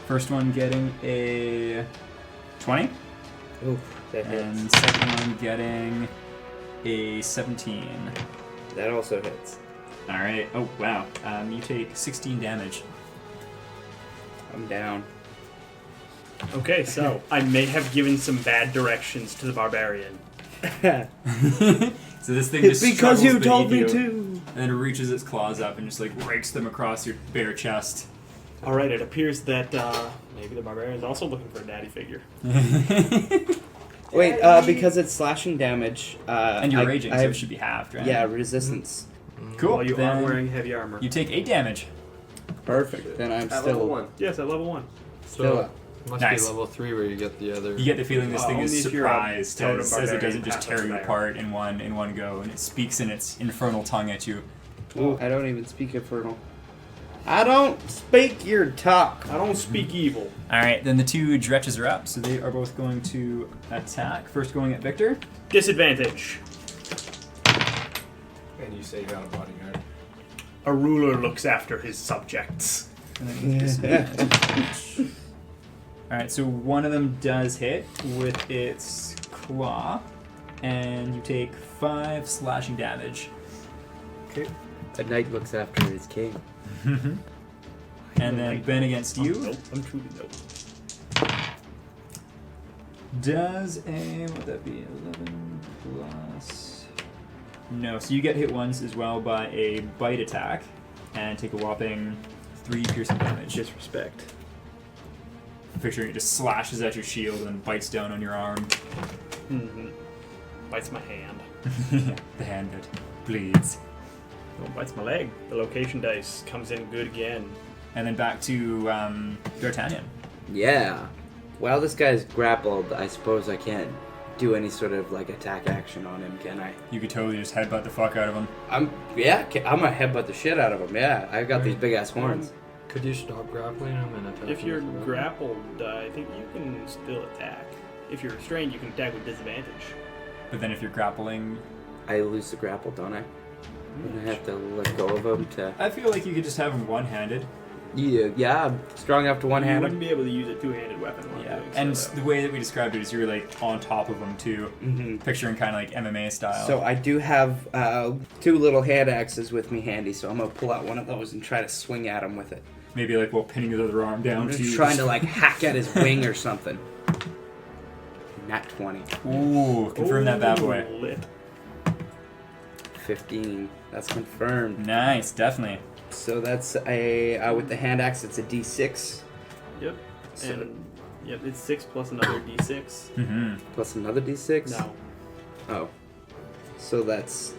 [SPEAKER 1] First one getting a 20,
[SPEAKER 4] Oof, that hits.
[SPEAKER 1] and second one getting a 17.
[SPEAKER 4] That also hits.
[SPEAKER 1] All right. Oh wow. You take 16 damage.
[SPEAKER 4] I'm down.
[SPEAKER 5] Okay, so I may have given some bad directions to the barbarian.
[SPEAKER 1] So this thing
[SPEAKER 4] It's
[SPEAKER 1] just
[SPEAKER 4] because you
[SPEAKER 1] struggles
[SPEAKER 4] told me
[SPEAKER 1] beneath you,
[SPEAKER 4] to.
[SPEAKER 1] and then it reaches its claws up and just like rakes them across your bare chest.
[SPEAKER 5] All right, it appears that maybe the barbarian is also looking for a daddy figure.
[SPEAKER 4] Wait, because it's slashing damage.
[SPEAKER 1] And you're raging,
[SPEAKER 4] I
[SPEAKER 1] so
[SPEAKER 4] have,
[SPEAKER 1] it should be halved, right?
[SPEAKER 4] yeah, resistance.
[SPEAKER 1] Cool.
[SPEAKER 5] While you
[SPEAKER 1] then
[SPEAKER 5] are wearing heavy armor.
[SPEAKER 1] you take 8 damage.
[SPEAKER 4] Perfect. Then I'm
[SPEAKER 2] At
[SPEAKER 4] still
[SPEAKER 2] level 1.
[SPEAKER 5] Yes, at level 1.
[SPEAKER 4] still
[SPEAKER 7] So
[SPEAKER 4] up.
[SPEAKER 7] must
[SPEAKER 1] Nice.
[SPEAKER 7] be level 3 where you get the other.
[SPEAKER 1] You get the feeling this thing
[SPEAKER 5] Only
[SPEAKER 1] is
[SPEAKER 5] if you're a
[SPEAKER 1] surprised
[SPEAKER 5] totem
[SPEAKER 1] as it
[SPEAKER 5] barbarian
[SPEAKER 1] doesn't just
[SPEAKER 5] passive
[SPEAKER 1] tear you
[SPEAKER 5] surveyor.
[SPEAKER 1] apart in one go, and it speaks in its infernal tongue at you.
[SPEAKER 4] Ooh, I don't even speak infernal. I don't speak your talk.
[SPEAKER 5] I don't speak evil.
[SPEAKER 1] All right, then the 2 dretches are up, so they are both going to attack. First going at Victor.
[SPEAKER 5] Disadvantage.
[SPEAKER 2] And you say you got a bodyguard.
[SPEAKER 5] A ruler looks after his subjects.
[SPEAKER 1] And then disadvantage. All right, so one of them does hit with its claw, and you take 5 slashing damage.
[SPEAKER 2] Okay.
[SPEAKER 4] A knight looks after his king.
[SPEAKER 1] And then Ben against you
[SPEAKER 5] Nope, I'm truly nope.
[SPEAKER 1] does a, what would that be, 11 plus... No, so you get hit once as well by a bite attack, and take a whopping 3 piercing damage.
[SPEAKER 5] Disrespect.
[SPEAKER 1] Picturing it just slashes at your shield and bites down on your arm.
[SPEAKER 5] Mm-hmm. bites my hand.
[SPEAKER 1] The hand that bleeds.
[SPEAKER 5] Oh, bites my leg. The location dice comes in good again.
[SPEAKER 1] And then back to D'Artagnan.
[SPEAKER 4] Yeah. While this guy's grappled, I suppose I can't do any sort of like attack action on him, can I?
[SPEAKER 1] You could totally just headbutt the fuck out of him.
[SPEAKER 4] I'm gonna headbutt the shit out of him. Yeah, I've got these big ass horns.
[SPEAKER 7] Could you stop grappling him and attack
[SPEAKER 5] If
[SPEAKER 7] him
[SPEAKER 5] you're
[SPEAKER 7] as well?
[SPEAKER 5] grappled, I think you can still attack. If you're restrained, you can attack with disadvantage.
[SPEAKER 1] But then if you're grappling,
[SPEAKER 4] I lose the grapple, don't I? I have to let go of him to.
[SPEAKER 1] I feel like you could just have him one-handed.
[SPEAKER 4] Yeah, I'm strong enough to one
[SPEAKER 5] You
[SPEAKER 4] hand
[SPEAKER 5] wouldn't
[SPEAKER 4] him.
[SPEAKER 5] be able to use a two-handed weapon while
[SPEAKER 1] Yeah,
[SPEAKER 5] doing
[SPEAKER 1] and
[SPEAKER 5] so.
[SPEAKER 1] the way that we described it is you were like on top of him too,
[SPEAKER 4] Mm-hmm.
[SPEAKER 1] picturing kind of like MMA style.
[SPEAKER 4] So I do have 2 little hand axes with me handy, so I'm gonna pull out one of those and try to swing at him with it.
[SPEAKER 1] maybe like while pinning his other arm down.
[SPEAKER 4] I'm
[SPEAKER 1] to
[SPEAKER 4] just trying to like hack at his wing or something. Nat 20.
[SPEAKER 1] Ooh, confirm that bad boy.
[SPEAKER 5] Lip.
[SPEAKER 4] 15. That's confirmed.
[SPEAKER 1] Nice, definitely.
[SPEAKER 4] So that's a with the hand axe. It's a D6
[SPEAKER 5] Yep.
[SPEAKER 4] So-
[SPEAKER 5] And yep, it's 6 plus another d6.
[SPEAKER 1] Mm-hmm.
[SPEAKER 4] plus another D6.
[SPEAKER 5] No.
[SPEAKER 4] Oh. So that's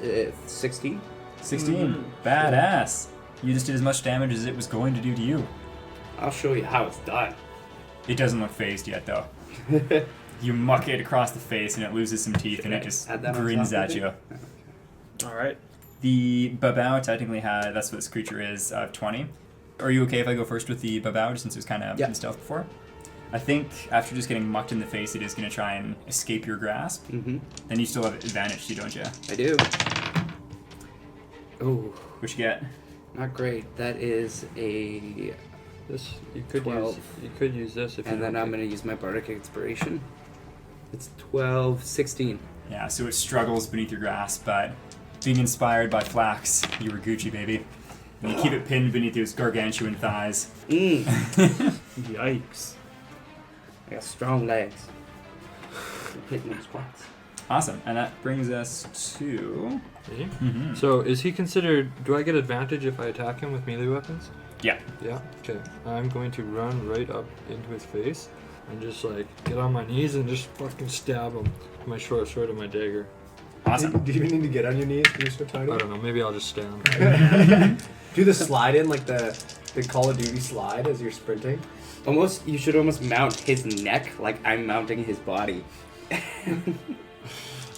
[SPEAKER 4] 16.
[SPEAKER 1] 16. Badass. You just did as much damage as it was going to do to you.
[SPEAKER 4] I'll show you how it's done.
[SPEAKER 1] It doesn't look phased yet, though. You muck it across the face, and it loses some teeth, and it just
[SPEAKER 4] add that on
[SPEAKER 1] grins
[SPEAKER 4] top
[SPEAKER 1] at
[SPEAKER 4] of
[SPEAKER 1] you.
[SPEAKER 5] All right.
[SPEAKER 1] The babao technically had, that's what this creature is, 20. Are you okay if I go first with the babao, just since it was kind of in stealth before? I think after just getting mucked in the face, it is going to try and escape your grasp.
[SPEAKER 4] Mm-hmm.
[SPEAKER 1] Then you still have advantage, too, don't you?
[SPEAKER 4] I do. Oh,
[SPEAKER 1] What you get?
[SPEAKER 4] not great. That is a.
[SPEAKER 7] This you could
[SPEAKER 4] 12.
[SPEAKER 7] use this if you
[SPEAKER 4] And then
[SPEAKER 7] don't
[SPEAKER 4] I'm
[SPEAKER 7] think-
[SPEAKER 4] going to use my bardic inspiration. It's 12, 16.
[SPEAKER 1] Yeah, so it struggles beneath your grasp, but being inspired by Flax, you were Gucci, baby. And you keep it pinned beneath those gargantuan thighs.
[SPEAKER 5] Yikes.
[SPEAKER 4] I got strong legs. Hitting those spots.
[SPEAKER 1] Awesome, and that brings us to...
[SPEAKER 7] Me?
[SPEAKER 1] Mm-hmm.
[SPEAKER 7] So is he considered? Do I get advantage if I attack him with melee weapons?
[SPEAKER 1] Yeah.
[SPEAKER 7] Yeah. Okay. I'm going to run right up into his face and just like get on my knees and just fucking stab him with my short sword and my dagger.
[SPEAKER 1] Awesome.
[SPEAKER 2] Do you even need to get on your knees because you're so tiny?
[SPEAKER 7] I don't know. Maybe I'll just stand.
[SPEAKER 2] Do the slide in like the Call of Duty slide as you're sprinting.
[SPEAKER 4] You should almost mount his neck like I'm mounting his body.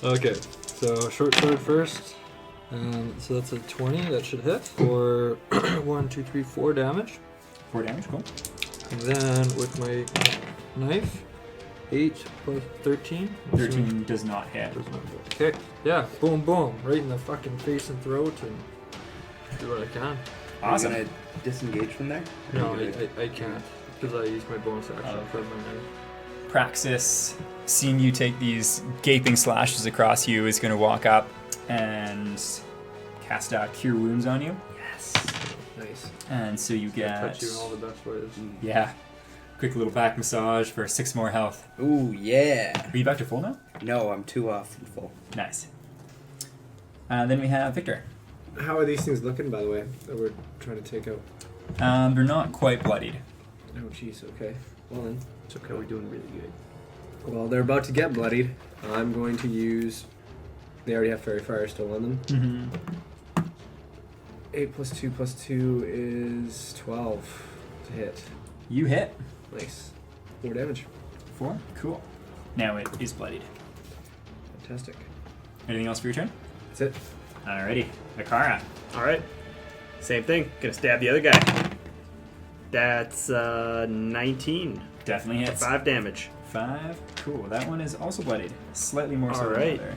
[SPEAKER 7] Okay. So short sword first. So that's a 20. That should hit for 1, 2, 3, 4 damage.
[SPEAKER 1] 4 damage, cool.
[SPEAKER 7] And then with my knife, 8 plus 13.
[SPEAKER 1] 13 does not hit.
[SPEAKER 7] Does not hit. Okay. Yeah. Boom, boom. Right in the fucking face and throat and do what I can.
[SPEAKER 1] Awesome.
[SPEAKER 4] Are you gonna disengage from there?
[SPEAKER 7] No, I can't because I used my bonus action
[SPEAKER 1] Oh,
[SPEAKER 7] for my knife.
[SPEAKER 1] Praxis, seeing you take these gaping slashes across you, is going to walk up and cast out Cure Wounds on you.
[SPEAKER 4] Yes.
[SPEAKER 2] Nice.
[SPEAKER 1] And so you get...
[SPEAKER 7] Touch you in all the best ways.
[SPEAKER 1] Yeah. Quick little back massage for 6 more health.
[SPEAKER 4] Ooh, yeah.
[SPEAKER 1] Are you back to full now?
[SPEAKER 4] No, I'm too often full.
[SPEAKER 1] Nice. Then we have Victor.
[SPEAKER 2] How are these things looking, by the way, that we're trying to take out?
[SPEAKER 1] They're not quite bloodied.
[SPEAKER 2] Oh, jeez. Okay. Well then.
[SPEAKER 5] It's okay. We're doing really good.
[SPEAKER 2] Well, they're about to get bloodied. I'm going to use. They already have Fairy Fire still on them.
[SPEAKER 1] Mm-hmm.
[SPEAKER 2] 8 plus 2 plus 2 is 12 to hit.
[SPEAKER 1] You hit.
[SPEAKER 2] Nice. 4 damage.
[SPEAKER 1] 4? Cool. Now it is bloodied.
[SPEAKER 2] Fantastic.
[SPEAKER 1] Anything else for your turn?
[SPEAKER 2] That's it.
[SPEAKER 1] Alrighty. Akara.
[SPEAKER 5] All right. Same thing. Gonna stab the other guy. That's 19.
[SPEAKER 1] Definitely hits.
[SPEAKER 5] 5 damage.
[SPEAKER 1] 5. Cool. That one is also bloodied. Slightly more so
[SPEAKER 5] All
[SPEAKER 1] than
[SPEAKER 5] right.
[SPEAKER 1] the other.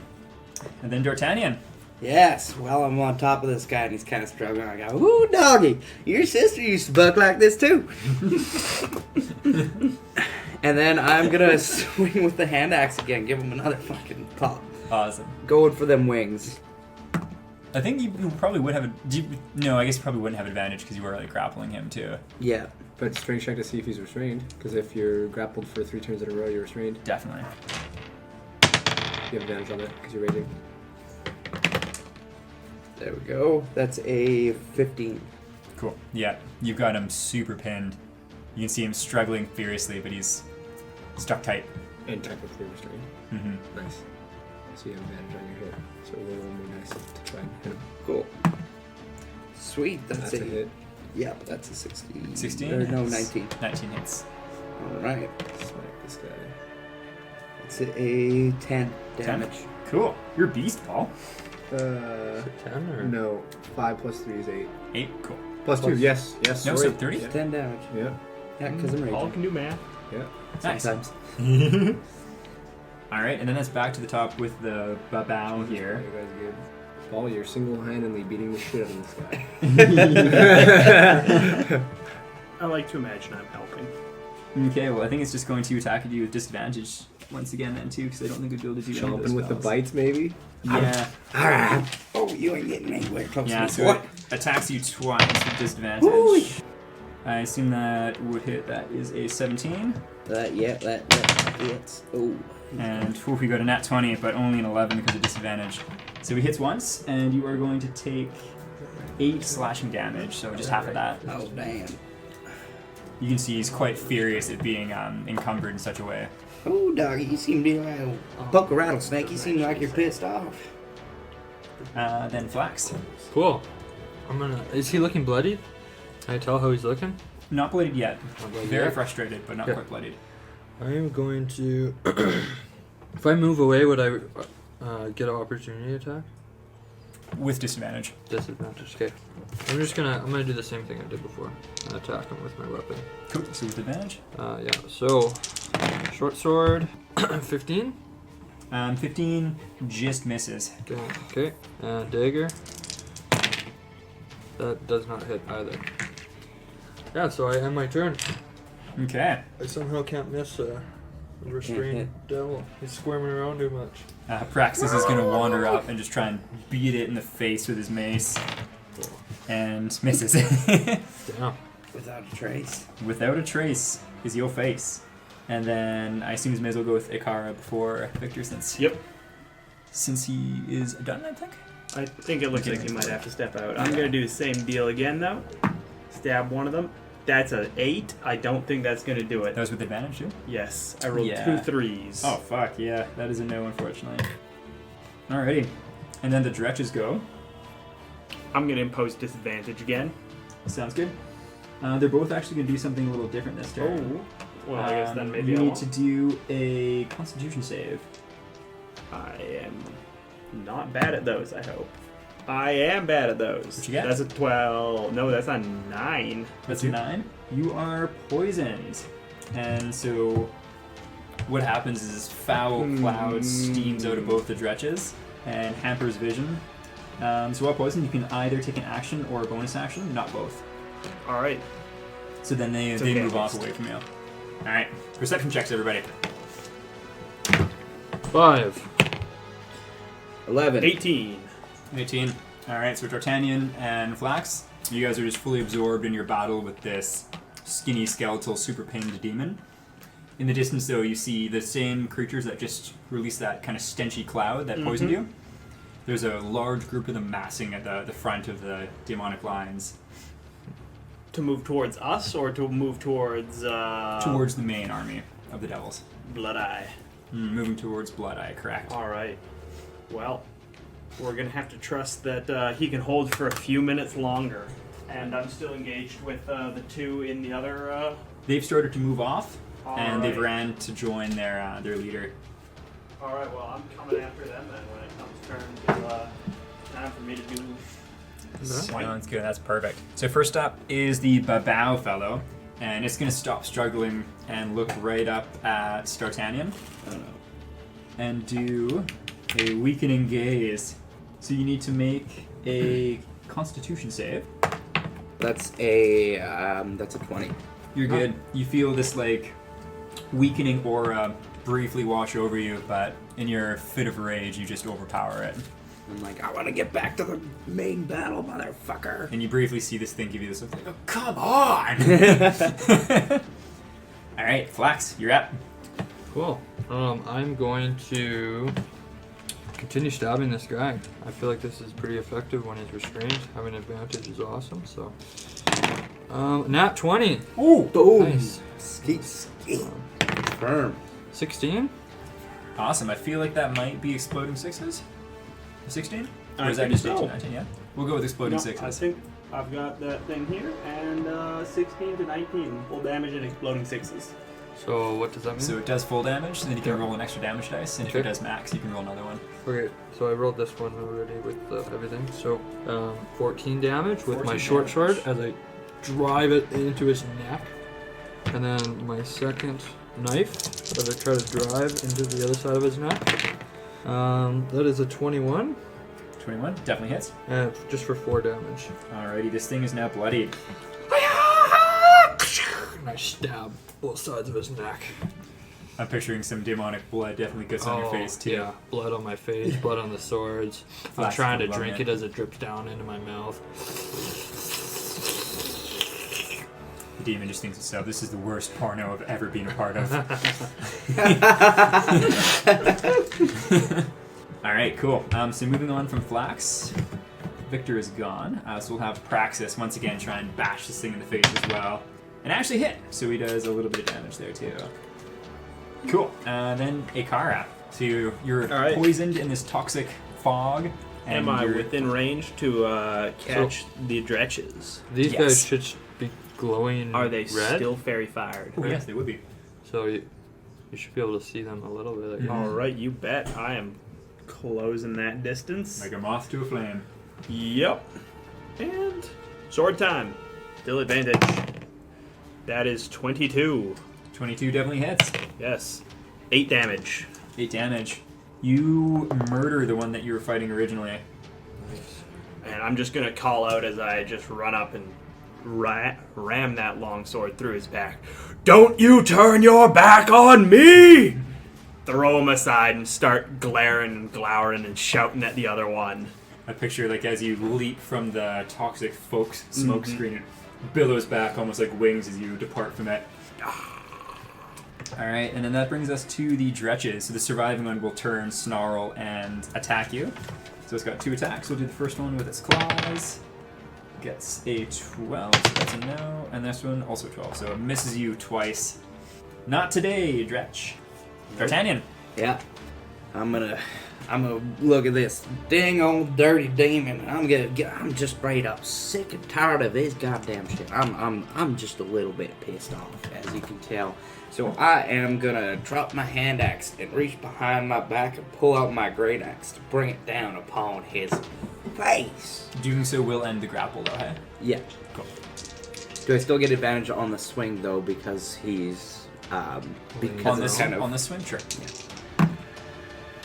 [SPEAKER 1] And then D'Artagnan.
[SPEAKER 4] Yes, well, I'm on top of this guy and he's kind of struggling. I go, ooh, doggy, your sister used to buck like this too. And then I'm going to swing with the hand axe again, give him another fucking pop.
[SPEAKER 1] Awesome.
[SPEAKER 4] Going for them wings.
[SPEAKER 1] I think you probably would have no, I guess you probably wouldn't have advantage because you were like grappling him too.
[SPEAKER 4] Yeah.
[SPEAKER 2] But strength check to see if he's restrained. Because if you're grappled for 3 turns in a row, you're restrained.
[SPEAKER 1] Definitely.
[SPEAKER 2] You have advantage on that because you're raging.
[SPEAKER 4] There we go. That's a 15.
[SPEAKER 1] Cool. Yeah, you've got him super pinned. You can see him struggling furiously, but he's stuck tight.
[SPEAKER 2] And technically restrained.
[SPEAKER 1] Mm-hmm.
[SPEAKER 2] Nice. So you have advantage on your hit. So roll one more dice to try and hit him.
[SPEAKER 4] Cool. Sweet. That's
[SPEAKER 2] a hit.
[SPEAKER 4] Yep, that's a 16.
[SPEAKER 1] 16?
[SPEAKER 4] Or, no,
[SPEAKER 1] Yes.
[SPEAKER 4] 19.
[SPEAKER 1] 19 hits.
[SPEAKER 4] All right.
[SPEAKER 2] Smack this guy.
[SPEAKER 4] It's a 10 damage.
[SPEAKER 1] Cool. You're a beast, Paul.
[SPEAKER 7] Is it 10 or?
[SPEAKER 2] No. 5 plus 3 is 8.
[SPEAKER 1] 8. Cool.
[SPEAKER 2] Plus 2. Yes. Yes.
[SPEAKER 1] No,
[SPEAKER 2] sorry.
[SPEAKER 1] so 30?
[SPEAKER 2] Yeah.
[SPEAKER 4] 10 damage.
[SPEAKER 2] Yeah.
[SPEAKER 4] Yeah, because I'm
[SPEAKER 5] Paul
[SPEAKER 4] raging.
[SPEAKER 5] can do math.
[SPEAKER 2] Yeah.
[SPEAKER 1] Nice.
[SPEAKER 4] Sometimes.
[SPEAKER 1] All right, and then that's back to the top with the bow here.
[SPEAKER 2] You guys good. Paul, you're single-handedly beating the shit out of this guy.
[SPEAKER 5] I like to imagine I'm helping.
[SPEAKER 1] Okay, well, I think it's just going to attack you with disadvantage once again then too, because I don't think we'd be able to do any of those
[SPEAKER 2] Chomping with the
[SPEAKER 1] spells.
[SPEAKER 2] bites, maybe.
[SPEAKER 1] Yeah.
[SPEAKER 4] Oh, you ain't getting anywhere close
[SPEAKER 1] Yeah,
[SPEAKER 4] to
[SPEAKER 1] so
[SPEAKER 4] me.
[SPEAKER 1] it attacks you twice with disadvantage.
[SPEAKER 4] Ooh.
[SPEAKER 1] I assume that would hit. That is a 17.
[SPEAKER 4] Yeah, that hits. Oh.
[SPEAKER 1] And we got a nat 20, but only an 11 because of disadvantage. So he hits once, and you are going to take 8 slashing damage, so just half of that.
[SPEAKER 4] Oh, damn.
[SPEAKER 1] You can see he's quite furious at being encumbered in such a way.
[SPEAKER 4] Oh, doggy, you seem to be like a buck a rattlesnake. You seem like you're pissed off.
[SPEAKER 1] Then Flax.
[SPEAKER 7] Cool. I'm gonna. Is he looking bloodied? Can I tell how he's looking?
[SPEAKER 1] Not bloodied yet.
[SPEAKER 7] Not bloodied
[SPEAKER 1] Very
[SPEAKER 7] yet?
[SPEAKER 1] frustrated, but not
[SPEAKER 7] Okay.
[SPEAKER 1] quite bloodied.
[SPEAKER 7] I am going to. If I move away, would I get an opportunity attack?
[SPEAKER 1] With disadvantage.
[SPEAKER 7] Disadvantage. Okay. I'm gonna do the same thing I did before. And attack him with my weapon.
[SPEAKER 1] Cool. So with advantage.
[SPEAKER 7] Yeah. So, short sword, 15.
[SPEAKER 1] 15 just misses.
[SPEAKER 7] Okay. Dagger. That does not hit either. Yeah. So I end my turn.
[SPEAKER 1] Okay.
[SPEAKER 7] I somehow can't miss a restrained devil. He's squirming around too much.
[SPEAKER 1] Praxis is going to wander up and just try and beat it in the face with his mace. And misses.
[SPEAKER 7] Damn.
[SPEAKER 4] Without a trace.
[SPEAKER 1] Without a trace is your face. And then I assume we may as well go with Ikara before Victor since he is done, I think.
[SPEAKER 5] I think it looks like he might have to step out. I'm going to do the same deal again, though. Stab one of them. That's an 8. I don't think that's going to do it.
[SPEAKER 1] That was with advantage, too?
[SPEAKER 5] Yes. I rolled
[SPEAKER 1] Yeah.
[SPEAKER 5] 2 3s.
[SPEAKER 1] Oh, fuck, yeah. That is a no, unfortunately. Alrighty. And then the dretches go.
[SPEAKER 5] I'm going to impose disadvantage again.
[SPEAKER 1] Sounds good. They're both actually going to do something a little different this turn.
[SPEAKER 5] Oh. Well, I guess then maybe
[SPEAKER 1] you
[SPEAKER 5] I
[SPEAKER 1] need
[SPEAKER 5] won't.
[SPEAKER 1] to do a Constitution save.
[SPEAKER 5] I am not bad at those, I hope. I am bad at those.
[SPEAKER 1] What you get?
[SPEAKER 5] That's a 12. No, that's a 9.
[SPEAKER 1] That's a 9. You are poisoned. And so what happens is foul cloud steams out of both the dretches and hampers vision. So while poisoned, you can either take an action or a bonus action, not both.
[SPEAKER 5] Alright.
[SPEAKER 1] So then they
[SPEAKER 5] okay,
[SPEAKER 1] move off
[SPEAKER 5] at least.
[SPEAKER 1] away from you. Alright, perception checks, everybody.
[SPEAKER 7] 5.
[SPEAKER 4] 11.
[SPEAKER 5] 18.
[SPEAKER 1] 18. Alright, so D'Artagnan and Flax, you guys are just fully absorbed in your battle with this skinny, skeletal, super pinned demon. In the distance, though, you see the same creatures that just released that kind of stenchy cloud that poisoned you. There's a large group of them massing at the front of the demonic lines.
[SPEAKER 5] To move towards us or to move towards...
[SPEAKER 1] Towards the main army of the devils.
[SPEAKER 5] Blood Eye.
[SPEAKER 1] Moving towards Blood Eye, correct.
[SPEAKER 5] Alright. Well, we're going to have to trust that he can hold for a few minutes longer. And I'm still engaged with the two in the other...
[SPEAKER 1] They've started to move off, and they've
[SPEAKER 5] Alright.
[SPEAKER 1] ran to join their leader.
[SPEAKER 5] Alright, well, I'm coming after them then when it comes turn to time for me to do...
[SPEAKER 1] Sounds good, that's perfect. So first up is the Babao fellow, and it's going to stop struggling and look right up at D'Artagnan. And do a weakening gaze. So you need to make a Constitution save.
[SPEAKER 4] That's a 20.
[SPEAKER 1] You're good. You feel this like weakening aura briefly wash over you, but in your fit of rage, you just overpower it.
[SPEAKER 4] I'm like, I want to get back to the main battle, motherfucker.
[SPEAKER 1] And you briefly see this thing give you this look like, oh, come on! All right, Flax, you're up.
[SPEAKER 7] Cool. I'm going to continue stabbing this guy. I feel like this is pretty effective when he's restrained. Having advantage is awesome. So, nat 20.
[SPEAKER 1] Ooh!
[SPEAKER 4] Boom.
[SPEAKER 7] Nice.
[SPEAKER 4] Skeet. Firm.
[SPEAKER 7] 16.
[SPEAKER 1] Awesome. I feel like that might be exploding sixes. 16? Or
[SPEAKER 5] I
[SPEAKER 1] is that
[SPEAKER 5] think
[SPEAKER 1] just
[SPEAKER 5] so.
[SPEAKER 1] 18, 19? Yeah. We'll go with exploding
[SPEAKER 5] No,
[SPEAKER 1] sixes.
[SPEAKER 5] I think I've got that thing here, and 16 to 19 full damage and exploding sixes.
[SPEAKER 7] So what does that mean?
[SPEAKER 1] So it does full damage, and then you can
[SPEAKER 7] Yeah.
[SPEAKER 1] roll an extra damage dice, and if
[SPEAKER 7] Okay.
[SPEAKER 1] it does max, you can roll another one.
[SPEAKER 7] Okay, so I rolled this one already with everything. So 14 damage with my
[SPEAKER 1] 14
[SPEAKER 7] short
[SPEAKER 1] damage.
[SPEAKER 7] sword as I drive it into his neck. And then my second knife as I try to drive into the other side of his neck. That is a 21,
[SPEAKER 1] 21, definitely hits.
[SPEAKER 7] just for 4 damage.
[SPEAKER 1] Alrighty, this thing is now bloodied.
[SPEAKER 7] And I stab both sides of his neck.
[SPEAKER 1] I'm picturing some demonic blood definitely gets on your face too.
[SPEAKER 7] Yeah, blood on my face, blood on the swords. I'm
[SPEAKER 1] Flash
[SPEAKER 7] trying to
[SPEAKER 1] of blood,
[SPEAKER 7] drink
[SPEAKER 1] man.
[SPEAKER 7] it as it drips down into my mouth.
[SPEAKER 1] The demon just thinks itself, this is the worst porno I've ever been a part of. Alright, cool. So moving on from Flax, Victor is gone. So we'll have Praxis once again try and bash this thing in the face as well. And actually hit, so he does a little bit of damage there too. Cool. Then Akara. So you're
[SPEAKER 5] Alright.
[SPEAKER 1] poisoned in this toxic fog. And
[SPEAKER 5] Am I
[SPEAKER 1] you're-
[SPEAKER 5] within range to catch the dretches?
[SPEAKER 7] These
[SPEAKER 1] Yes.
[SPEAKER 7] guys should be glowing
[SPEAKER 5] Are they
[SPEAKER 7] red.
[SPEAKER 5] still fairy fired?
[SPEAKER 1] Oh, yes, they would be.
[SPEAKER 7] So you should be able to see them a little bit. I guess.
[SPEAKER 5] All right, you bet. I am closing that distance.
[SPEAKER 1] Like a moth to a flame.
[SPEAKER 5] Yep. And sword time. Still advantage. That is 22.
[SPEAKER 1] 22 definitely hits.
[SPEAKER 5] Yes. 8 damage.
[SPEAKER 1] 8 damage. You murder the one that you were fighting originally.
[SPEAKER 5] And I'm just going to call out as I just run up and ram that long sword through his back. Don't you turn your back on me! Throw him aside and start glaring and glowering and shouting at the other one.
[SPEAKER 1] I picture like as you leap from the toxic smoke screen, it billows back almost like wings as you depart from it. Alright, and then that brings us to the Dretches. So the surviving one will turn, snarl, and attack you. So it's got 2 attacks. We'll do the first one with its claws. Gets a 12, so that's a no. And this one also 12, so it misses you twice. Not today, Dretch. D'Artagnan.
[SPEAKER 4] Yeah. I'm gonna look at this dang old dirty demon. I'm just straight up sick and tired of this goddamn shit. I'm just a little bit pissed off, as you can tell. So I am gonna drop my hand axe and reach behind my back and pull out my great axe to bring it down upon his face.
[SPEAKER 1] Doing so will end the grapple, though, hey?
[SPEAKER 4] Yeah.
[SPEAKER 1] Cool.
[SPEAKER 4] Do I still get advantage on the swing though because he's because
[SPEAKER 1] On
[SPEAKER 4] it's
[SPEAKER 1] this,
[SPEAKER 4] kind of
[SPEAKER 1] on this swing? Sure.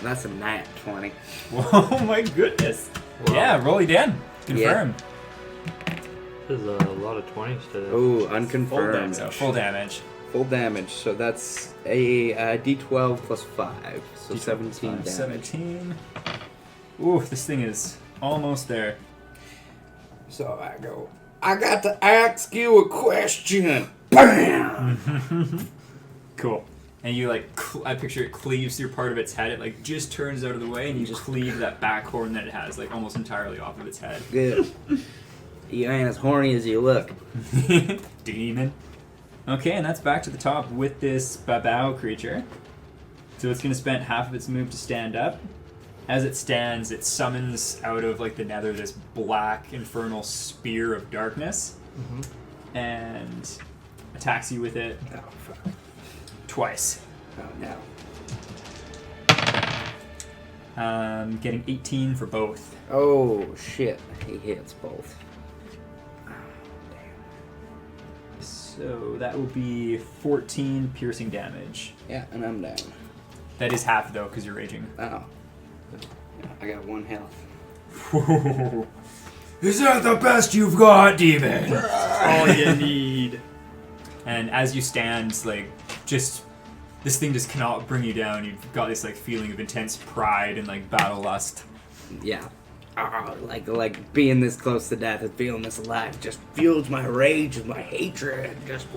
[SPEAKER 4] that's a nat 20.
[SPEAKER 1] Oh my goodness.
[SPEAKER 7] Wow.
[SPEAKER 1] Yeah, roll again. Confirm.
[SPEAKER 7] There's a lot of 20s today.
[SPEAKER 4] Oh, unconfirmed.
[SPEAKER 1] So full damage.
[SPEAKER 4] Full damage, so that's a D12 plus 5, so 17 damage.
[SPEAKER 1] 17. Ooh, this thing is almost there.
[SPEAKER 4] So I go, I got to ask you a question. BAM!
[SPEAKER 1] Cool. And you like, I picture it cleaves through part of its head. It like just turns out of the way, and you just cleave that back horn that it has, like almost entirely off of its head.
[SPEAKER 4] Good. You ain't as horny as you look.
[SPEAKER 1] Demon. Okay, and that's back to the top with this Babao creature. So it's going to spend half of its move to stand up. As it stands, it summons out of like the nether this black infernal spear of darkness, and attacks you with it
[SPEAKER 4] Oh, fuck.
[SPEAKER 1] twice.
[SPEAKER 4] Oh, no.
[SPEAKER 1] Getting 18 for both.
[SPEAKER 4] Oh, shit. He hits both.
[SPEAKER 1] So that will be 14 piercing damage.
[SPEAKER 4] Yeah, and I'm down.
[SPEAKER 1] That is half though, because you're raging.
[SPEAKER 4] Oh. I got 1 health.
[SPEAKER 1] Is that the best you've got, demon?
[SPEAKER 5] All you need.
[SPEAKER 1] And as you stand, like, just this thing just cannot bring you down. You've got this like feeling of intense pride and like battle lust.
[SPEAKER 4] Yeah. Like being this close to death and feeling this alive just fuels my rage and my hatred and just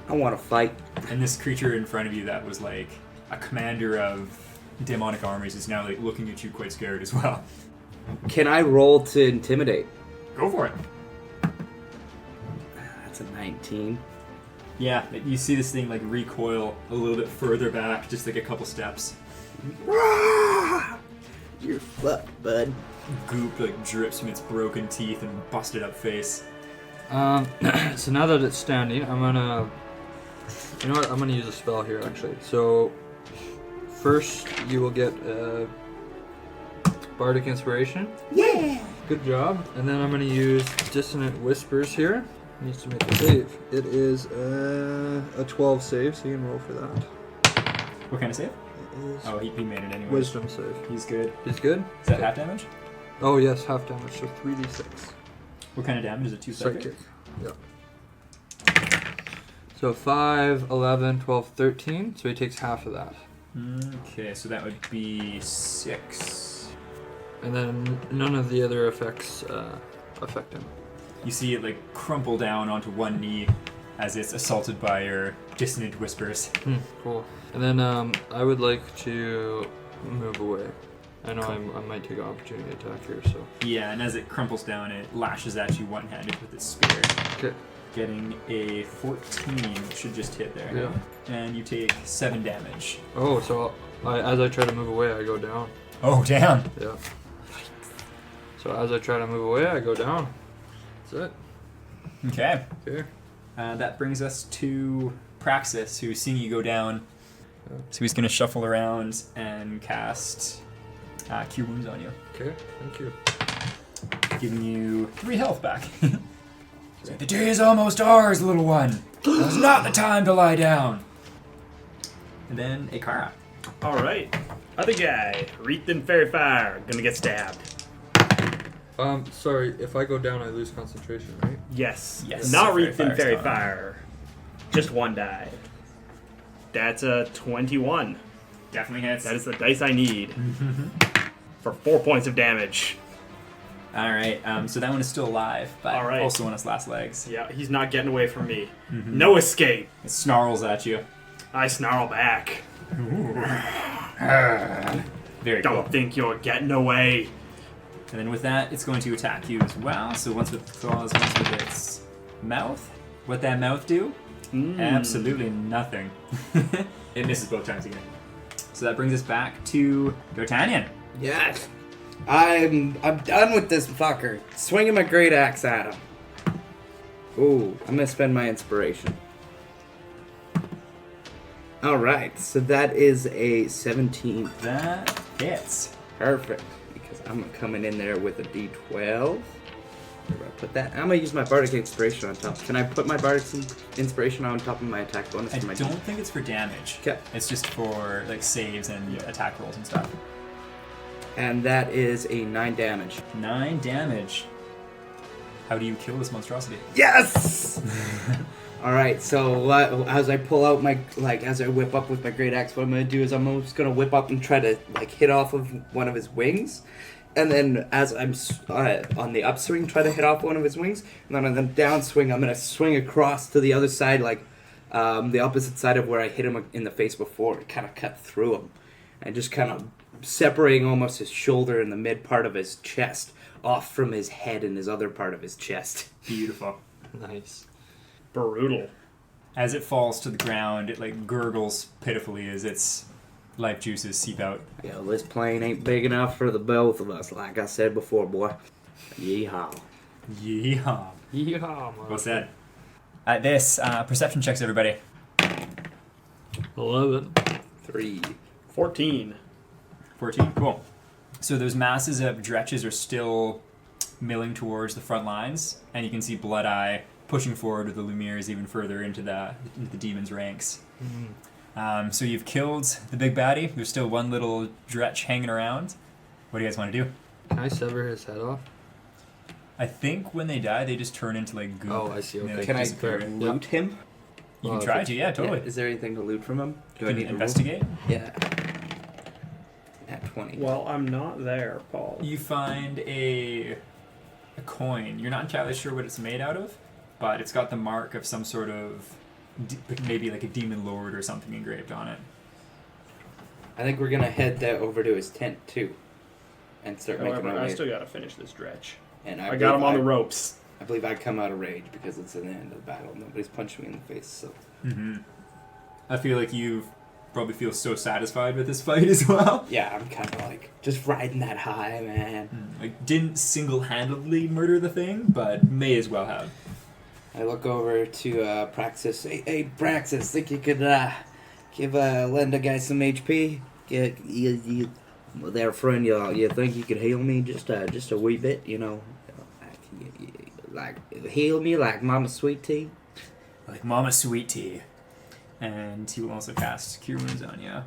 [SPEAKER 4] I want to fight.
[SPEAKER 1] And this creature in front of you that was like a commander of demonic armies is now like looking at you quite scared as well.
[SPEAKER 4] Can I roll to intimidate?
[SPEAKER 1] Go for it.
[SPEAKER 4] That's a 19.
[SPEAKER 1] Yeah, you see this thing like recoil a little bit further back, just like a couple steps.
[SPEAKER 4] You're fucked, bud.
[SPEAKER 1] Goop like drips from its broken teeth and busted up face.
[SPEAKER 7] So now that it's standing, I'm gonna. You know what? I'm gonna use a spell here actually. So first, you will get Bardic Inspiration.
[SPEAKER 4] Yeah.
[SPEAKER 7] Good job. And then I'm gonna use Dissonant Whispers here. Needs to make a save. It is a 12 save, so you can roll for that.
[SPEAKER 1] What kind of save?
[SPEAKER 7] It is
[SPEAKER 1] Oh, he made it anyway.
[SPEAKER 7] Wisdom save.
[SPEAKER 1] He's good.
[SPEAKER 7] He's good?
[SPEAKER 1] Is that half damage?
[SPEAKER 7] Oh yes, half damage, so 3d6.
[SPEAKER 1] What kind of damage is it? 2 psychic?
[SPEAKER 7] Psychic. Yep. So 5, 11, 12, 13, so he takes half of that.
[SPEAKER 1] Okay, so that would be 6.
[SPEAKER 7] And then none of the other effects affect him.
[SPEAKER 1] You see it like crumple down onto one knee as it's assaulted by your dissonant whispers.
[SPEAKER 7] Cool. And then I would like to move away. I know I might take an opportunity attack here, so.
[SPEAKER 1] Yeah, and as it crumples down, it lashes at you one-handed with its spear.
[SPEAKER 7] Okay.
[SPEAKER 1] Getting a 14 should just hit there.
[SPEAKER 7] Yeah.
[SPEAKER 1] And you take 7 damage.
[SPEAKER 7] Oh, so as I try to move away, I go down.
[SPEAKER 1] Oh, damn.
[SPEAKER 7] Yeah. So as I try to move away, I go down. That's it.
[SPEAKER 1] Okay.
[SPEAKER 7] Okay.
[SPEAKER 1] That brings us to Praxis, who's seeing you go down. So he's going to shuffle around and cast Cure Wounds on you.
[SPEAKER 7] Okay, thank you.
[SPEAKER 1] Giving you 3 health back. The day is almost ours, little one. Now's not the time to lie down. And then Akara.
[SPEAKER 5] Alright. Other guy, wreathed in fairy fire, gonna get stabbed.
[SPEAKER 7] Sorry, if I go down, I lose concentration, right?
[SPEAKER 5] Yes.
[SPEAKER 1] Yes.
[SPEAKER 5] Not
[SPEAKER 1] Fairy
[SPEAKER 5] wreathed in
[SPEAKER 1] fire's
[SPEAKER 5] fairy
[SPEAKER 1] gone.
[SPEAKER 5] fire. Just 1 die. That's a 21.
[SPEAKER 1] Definitely hits.
[SPEAKER 5] That is the dice I need. For 4 points of damage.
[SPEAKER 1] Alright, so that one is still alive, but
[SPEAKER 5] All right.
[SPEAKER 1] also on its last legs.
[SPEAKER 5] Yeah, he's not getting away from me. No escape.
[SPEAKER 1] It snarls at you.
[SPEAKER 5] I snarl back.
[SPEAKER 1] Very cool.
[SPEAKER 5] Don't think you're getting away.
[SPEAKER 1] And then with that, it's going to attack you as well. So once with claws, once with its mouth. What that mouth do? Absolutely nothing. It misses both times again. So that brings us back to D'Artagnan.
[SPEAKER 4] Yes. I'm done with this fucker. Swinging my great axe at him. Ooh, I'm gonna spend my inspiration. Alright, so that is a 17.
[SPEAKER 1] That hits.
[SPEAKER 4] Perfect. Because I'm coming in there with a d12. Where do I put that? I'm gonna use my Bardic Inspiration on top. Can I put my Bardic Inspiration on top of my attack bonus
[SPEAKER 1] I
[SPEAKER 4] for my
[SPEAKER 1] don't think it's for damage.
[SPEAKER 4] Okay.
[SPEAKER 1] It's just for like saves and attack rolls and stuff.
[SPEAKER 4] And that is a 9 damage.
[SPEAKER 1] 9 damage. How do you kill this monstrosity?
[SPEAKER 4] Yes! Alright, so as I pull out my, as I whip up with my great axe, what I'm going to do is I'm just going to whip up and try to, hit off of one of his wings. And then as I'm on the upswing, try to hit off one of his wings. And then on the downswing, I'm going to swing across to the other side, the opposite side of where I hit him in the face before. It kind of cut through him. And just kind of separating almost his shoulder and the mid part of his chest off from his head and his other part of his chest.
[SPEAKER 1] Beautiful.
[SPEAKER 7] Nice.
[SPEAKER 5] Brutal.
[SPEAKER 1] As it falls to the ground, it gurgles pitifully as its life juices seep out.
[SPEAKER 4] Yeah, this plane ain't big enough for the both of us, like I said before, boy. Yeehaw.
[SPEAKER 1] Yeehaw.
[SPEAKER 7] Yeehaw,
[SPEAKER 1] What's that? At this, perception checks, everybody.
[SPEAKER 7] 11.
[SPEAKER 4] 3.
[SPEAKER 5] 14.
[SPEAKER 1] 14, cool. So those masses of dretches are still milling towards the front lines, and you can see Blood-Eye pushing forward with the Lumières even further into the demon's ranks. So you've killed the big baddie. There's still one little dretch hanging around. What do you guys want to do?
[SPEAKER 7] Can I sever his head off?
[SPEAKER 1] I think when they die, they just turn into goop.
[SPEAKER 7] Oh, I see,
[SPEAKER 1] and they,
[SPEAKER 7] okay.
[SPEAKER 4] Can I
[SPEAKER 1] disappear.
[SPEAKER 4] loot him?
[SPEAKER 1] You
[SPEAKER 7] Well,
[SPEAKER 1] can try to, yeah, totally.
[SPEAKER 4] Yeah, is there anything to loot from him? Do
[SPEAKER 1] You
[SPEAKER 4] I
[SPEAKER 1] can
[SPEAKER 4] need to
[SPEAKER 1] investigate.
[SPEAKER 4] roll? Yeah. At 20.
[SPEAKER 5] Well, I'm not there, Paul.
[SPEAKER 1] You find a coin. You're not entirely sure what it's made out of, but it's got the mark of some sort of maybe like a demon lord or something engraved on it.
[SPEAKER 4] I think we're gonna head over to his tent too, and start making
[SPEAKER 5] However,
[SPEAKER 4] our
[SPEAKER 5] I
[SPEAKER 4] way.
[SPEAKER 5] still gotta finish this dredge.
[SPEAKER 4] And
[SPEAKER 5] I got him on the ropes.
[SPEAKER 4] I believe I come out of rage because it's the end of the battle. Nobody's punched me in the face, so.
[SPEAKER 1] Mm-hmm. I feel like you probably feel so satisfied with this fight as well.
[SPEAKER 4] Yeah, I'm kind of like just riding that high, man.
[SPEAKER 1] Like, didn't single-handedly murder the thing, but may as well have.
[SPEAKER 4] I look over to Praxis. Hey, Praxis, think you could lend a guy some HP? You there, friend. You think you could heal me just a wee bit? You know, like heal me like Mama Sweet Tea.
[SPEAKER 1] Like Mama Sweet Tea. And he will also cast Cure Wounds on you.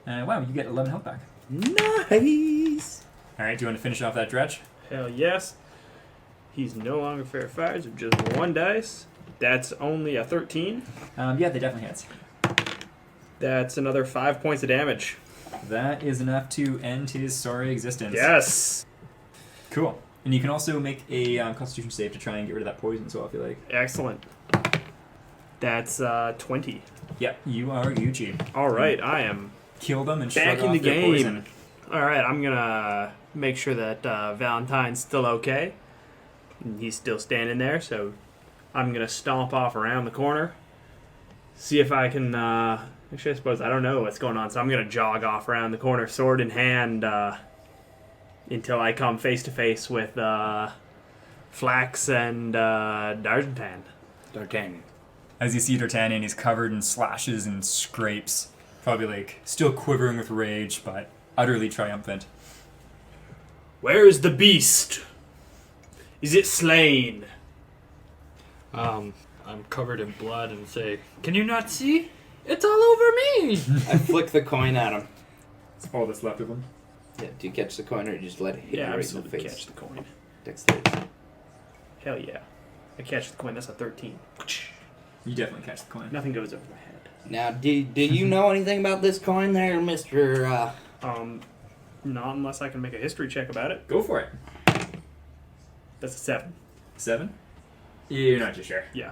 [SPEAKER 1] Wow, you get 11 health back.
[SPEAKER 4] Nice.
[SPEAKER 1] Alright, do you want to finish off that dredge?
[SPEAKER 5] Hell yes. He's no longer fair fires with just 1 dice. That's only a 13.
[SPEAKER 1] Yeah, they definitely hits.
[SPEAKER 5] That's another 5 points of damage.
[SPEAKER 1] That is enough to end his sorry existence.
[SPEAKER 5] Yes.
[SPEAKER 1] Cool. And you can also make a Constitution save to try and get rid of that poison as well, if you like.
[SPEAKER 5] Excellent. That's 20.
[SPEAKER 1] Yep, you are Gucci.
[SPEAKER 5] All right, I am
[SPEAKER 1] Kill them and
[SPEAKER 5] back
[SPEAKER 1] shrug
[SPEAKER 5] in the
[SPEAKER 1] off their
[SPEAKER 5] game.
[SPEAKER 1] poison.
[SPEAKER 5] All right, I'm gonna make sure that Valentine's still okay. He's still standing there, so I'm gonna stomp off around the corner, see if I can. Actually, I suppose I don't know what's going on, so I'm gonna jog off around the corner, sword in hand, until I come face to face with Flax and D'Argentan.
[SPEAKER 4] D'Artagnan.
[SPEAKER 1] As you see D'Artagnan, he's covered in slashes and scrapes. Probably, like, still quivering with rage, but utterly triumphant.
[SPEAKER 5] Where is the beast? Is it slain?
[SPEAKER 7] I'm covered in blood and say, "Can you not see? It's all over me!"
[SPEAKER 4] I flick the coin at him.
[SPEAKER 1] That's all that's left of him.
[SPEAKER 4] Yeah, do you catch the coin or you just let it hit
[SPEAKER 5] Yeah,
[SPEAKER 4] you right in the
[SPEAKER 5] absolutely
[SPEAKER 4] face?
[SPEAKER 5] catch the coin.
[SPEAKER 4] Dexterity.
[SPEAKER 5] Hell yeah. I catch the coin, that's a 13.
[SPEAKER 1] You definitely catch the coin.
[SPEAKER 5] Nothing goes over my head.
[SPEAKER 4] Now, do you know anything about this coin there, Mr.
[SPEAKER 5] Not unless I can make a history check about it.
[SPEAKER 1] Go for it.
[SPEAKER 5] That's a 7.
[SPEAKER 1] 7? You're not too sure.
[SPEAKER 5] Yeah.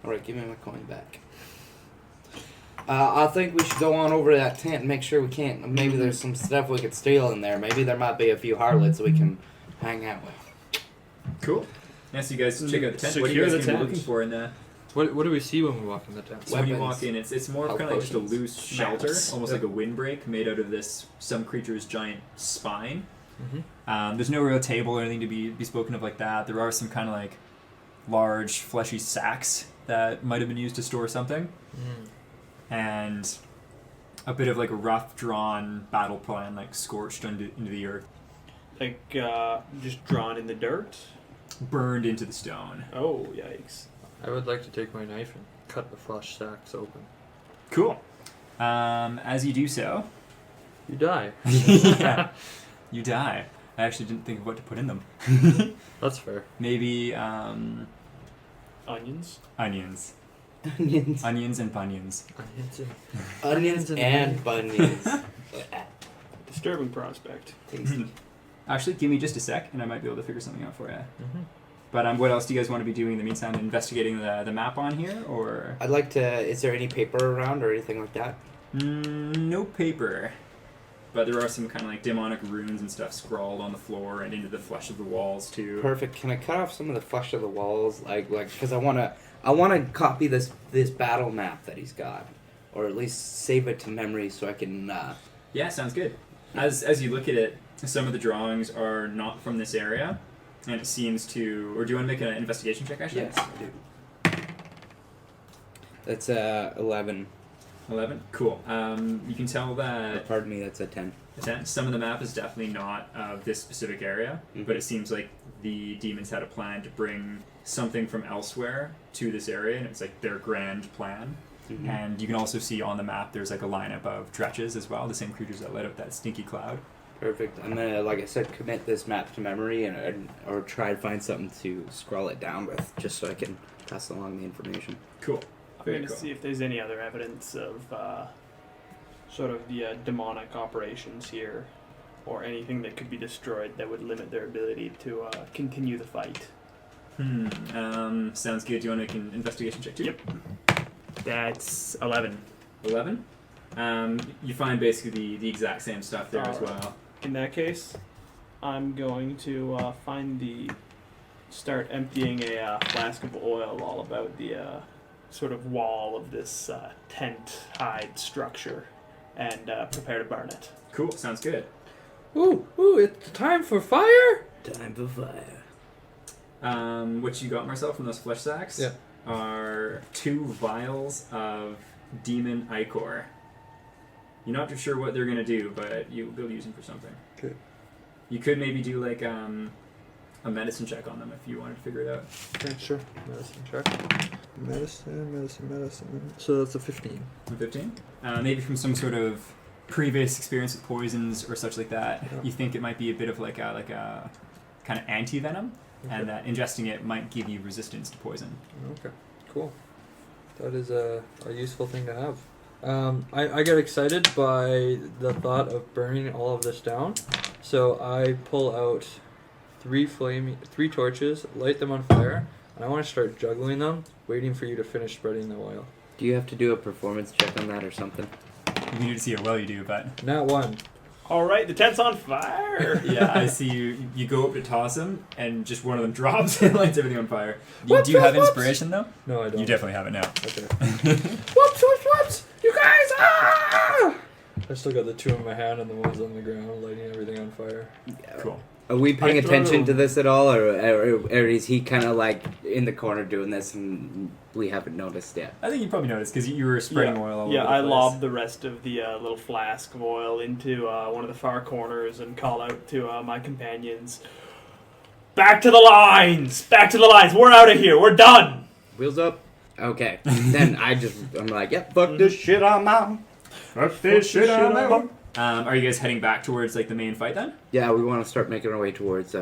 [SPEAKER 4] Alright, give me my coin back. I think we should go on over to that tent and make sure we can't. Maybe there's some stuff we could steal in there. Maybe there might be a few harlots we can hang out with.
[SPEAKER 1] Cool. Yeah, so you guys check out the tent. What are you
[SPEAKER 5] Secure
[SPEAKER 1] guys
[SPEAKER 5] the
[SPEAKER 1] going to be
[SPEAKER 5] tent.
[SPEAKER 1] looking for in the...
[SPEAKER 7] What do we see when we walk in the tent?
[SPEAKER 1] So when you
[SPEAKER 4] Weapons.
[SPEAKER 1] walk in, it's more
[SPEAKER 4] Health
[SPEAKER 1] kind of like just a
[SPEAKER 4] potions.
[SPEAKER 1] loose shelter,
[SPEAKER 5] Maps.
[SPEAKER 1] almost like a windbreak made out of some creature's giant spine.
[SPEAKER 7] Mm-hmm.
[SPEAKER 1] There's no real table or anything to be spoken of like that. There are some kind of like large fleshy sacks that might have been used to store something, and a bit of like a rough drawn battle plan, like scorched into the earth,
[SPEAKER 5] Like, just drawn in the dirt?
[SPEAKER 1] burned into the stone.
[SPEAKER 5] Oh, yikes.
[SPEAKER 7] I would like to take my knife and cut the flesh sacks open.
[SPEAKER 1] Cool. As you do so,
[SPEAKER 7] You die.
[SPEAKER 1] yeah, you die. I actually didn't think of what to put in them.
[SPEAKER 7] That's fair.
[SPEAKER 1] Maybe
[SPEAKER 5] Onions?
[SPEAKER 1] onions.
[SPEAKER 4] Onions.
[SPEAKER 1] Onions and bunions.
[SPEAKER 4] Onions and bunions.
[SPEAKER 5] Disturbing prospect.
[SPEAKER 4] Tasty.
[SPEAKER 1] Actually, give me just a sec, and I might be able to figure something out for you.
[SPEAKER 7] Mm-hmm.
[SPEAKER 1] But what else do you guys want to be doing in the meantime? Investigating the map on here, or
[SPEAKER 4] I'd like to. Is there any paper around or anything like that?
[SPEAKER 1] no paper? But there are some kind of like demonic runes and stuff scrawled on the floor and into the flesh of the walls too.
[SPEAKER 4] Perfect. Can I cut off some of the flesh of the walls, like because I wanna copy this battle map that he's got, or at least save it to memory so I can.
[SPEAKER 1] Yeah, sounds good. As you look at it, some of the drawings are not from this area, and it seems to. Or do you want to make an investigation check? Actually,
[SPEAKER 4] Yes, I do. That's 11.
[SPEAKER 1] 11. Cool. You can tell that.
[SPEAKER 4] Pardon me, that's a 10.
[SPEAKER 1] Some of the map is definitely not of this specific area, but it seems like the demons had a plan to bring something from elsewhere to this area, and it's like their grand plan.
[SPEAKER 4] Mhm.
[SPEAKER 1] And you can also see on the map there's like a lineup of dretches as well, the same creatures that lit up that stinky cloud.
[SPEAKER 4] Perfect. I'm gonna, like I said, commit this map to memory or try to find something to scroll it down with, just so I can pass along the information.
[SPEAKER 1] Cool.
[SPEAKER 5] I'm
[SPEAKER 1] Very
[SPEAKER 5] going to
[SPEAKER 1] cool.
[SPEAKER 5] see if there's any other evidence of sort of the demonic operations here, or anything that could be destroyed that would limit their ability to continue the fight.
[SPEAKER 1] Sounds good. Do you want to make an investigation check too?
[SPEAKER 5] Yep. That's 11.
[SPEAKER 1] 11. You find basically the exact same stuff there as
[SPEAKER 5] Alright.
[SPEAKER 1] well.
[SPEAKER 5] In that case, I'm going to find the start emptying a flask of oil all about the sort of wall of this tent hide structure and prepare to burn it.
[SPEAKER 1] Cool. Sounds good.
[SPEAKER 7] Ooh, it's time for fire!
[SPEAKER 4] Time for fire.
[SPEAKER 1] What you got, Marcel, from those flesh sacks?
[SPEAKER 7] Yeah.
[SPEAKER 1] Are 2 vials of demon ichor. You're not too sure what they're gonna do, but you'll be use them for something.
[SPEAKER 7] Okay.
[SPEAKER 1] You could maybe do like a medicine check on them if you wanted to figure it out.
[SPEAKER 7] Okay, sure. Medicine check. Medicine. So that's a 15.
[SPEAKER 1] 15. Maybe from some sort of previous experience with poisons or such like that,
[SPEAKER 7] Yeah.
[SPEAKER 1] you think it might be a bit of like a kind of anti-venom, and that ingesting it might give you resistance to poison.
[SPEAKER 7] Okay, cool. That is a useful thing to have. I get excited by the thought of burning all of this down, so I pull out 3 torches, light them on fire, and I want to start juggling them, waiting for you to finish spreading the oil.
[SPEAKER 4] Do you have to do a performance check on that or something?
[SPEAKER 1] You need to see how well you do, but
[SPEAKER 7] Not one.
[SPEAKER 5] All right, the tent's on fire.
[SPEAKER 1] yeah, I see you go up to toss them, and just one of them drops and lights everything on fire. Do you have inspiration though?
[SPEAKER 7] No, I don't.
[SPEAKER 1] You definitely have it now.
[SPEAKER 7] Okay. Whoops! You guys! Ah! I still got the 2 in my hand and the ones on the ground, lighting everything on fire.
[SPEAKER 1] Cool.
[SPEAKER 4] Are we paying
[SPEAKER 5] I throw-
[SPEAKER 4] attention to this at all, or is he kind of like in the corner doing this and we haven't noticed yet?
[SPEAKER 1] I think you probably noticed because you were spreading oil all over the
[SPEAKER 5] I
[SPEAKER 1] place.
[SPEAKER 5] lob the rest of the little flask of oil into one of the far corners and call out to my companions, "Back to the lines! Back to the lines! We're out of here! We're done!"
[SPEAKER 4] Wheels up. Okay. Then I'm like, yep, fuck this shit, I'm out.
[SPEAKER 1] Fuck this shit out. Are you guys heading back towards like the main fight then?
[SPEAKER 4] Yeah, we want to start making our way towards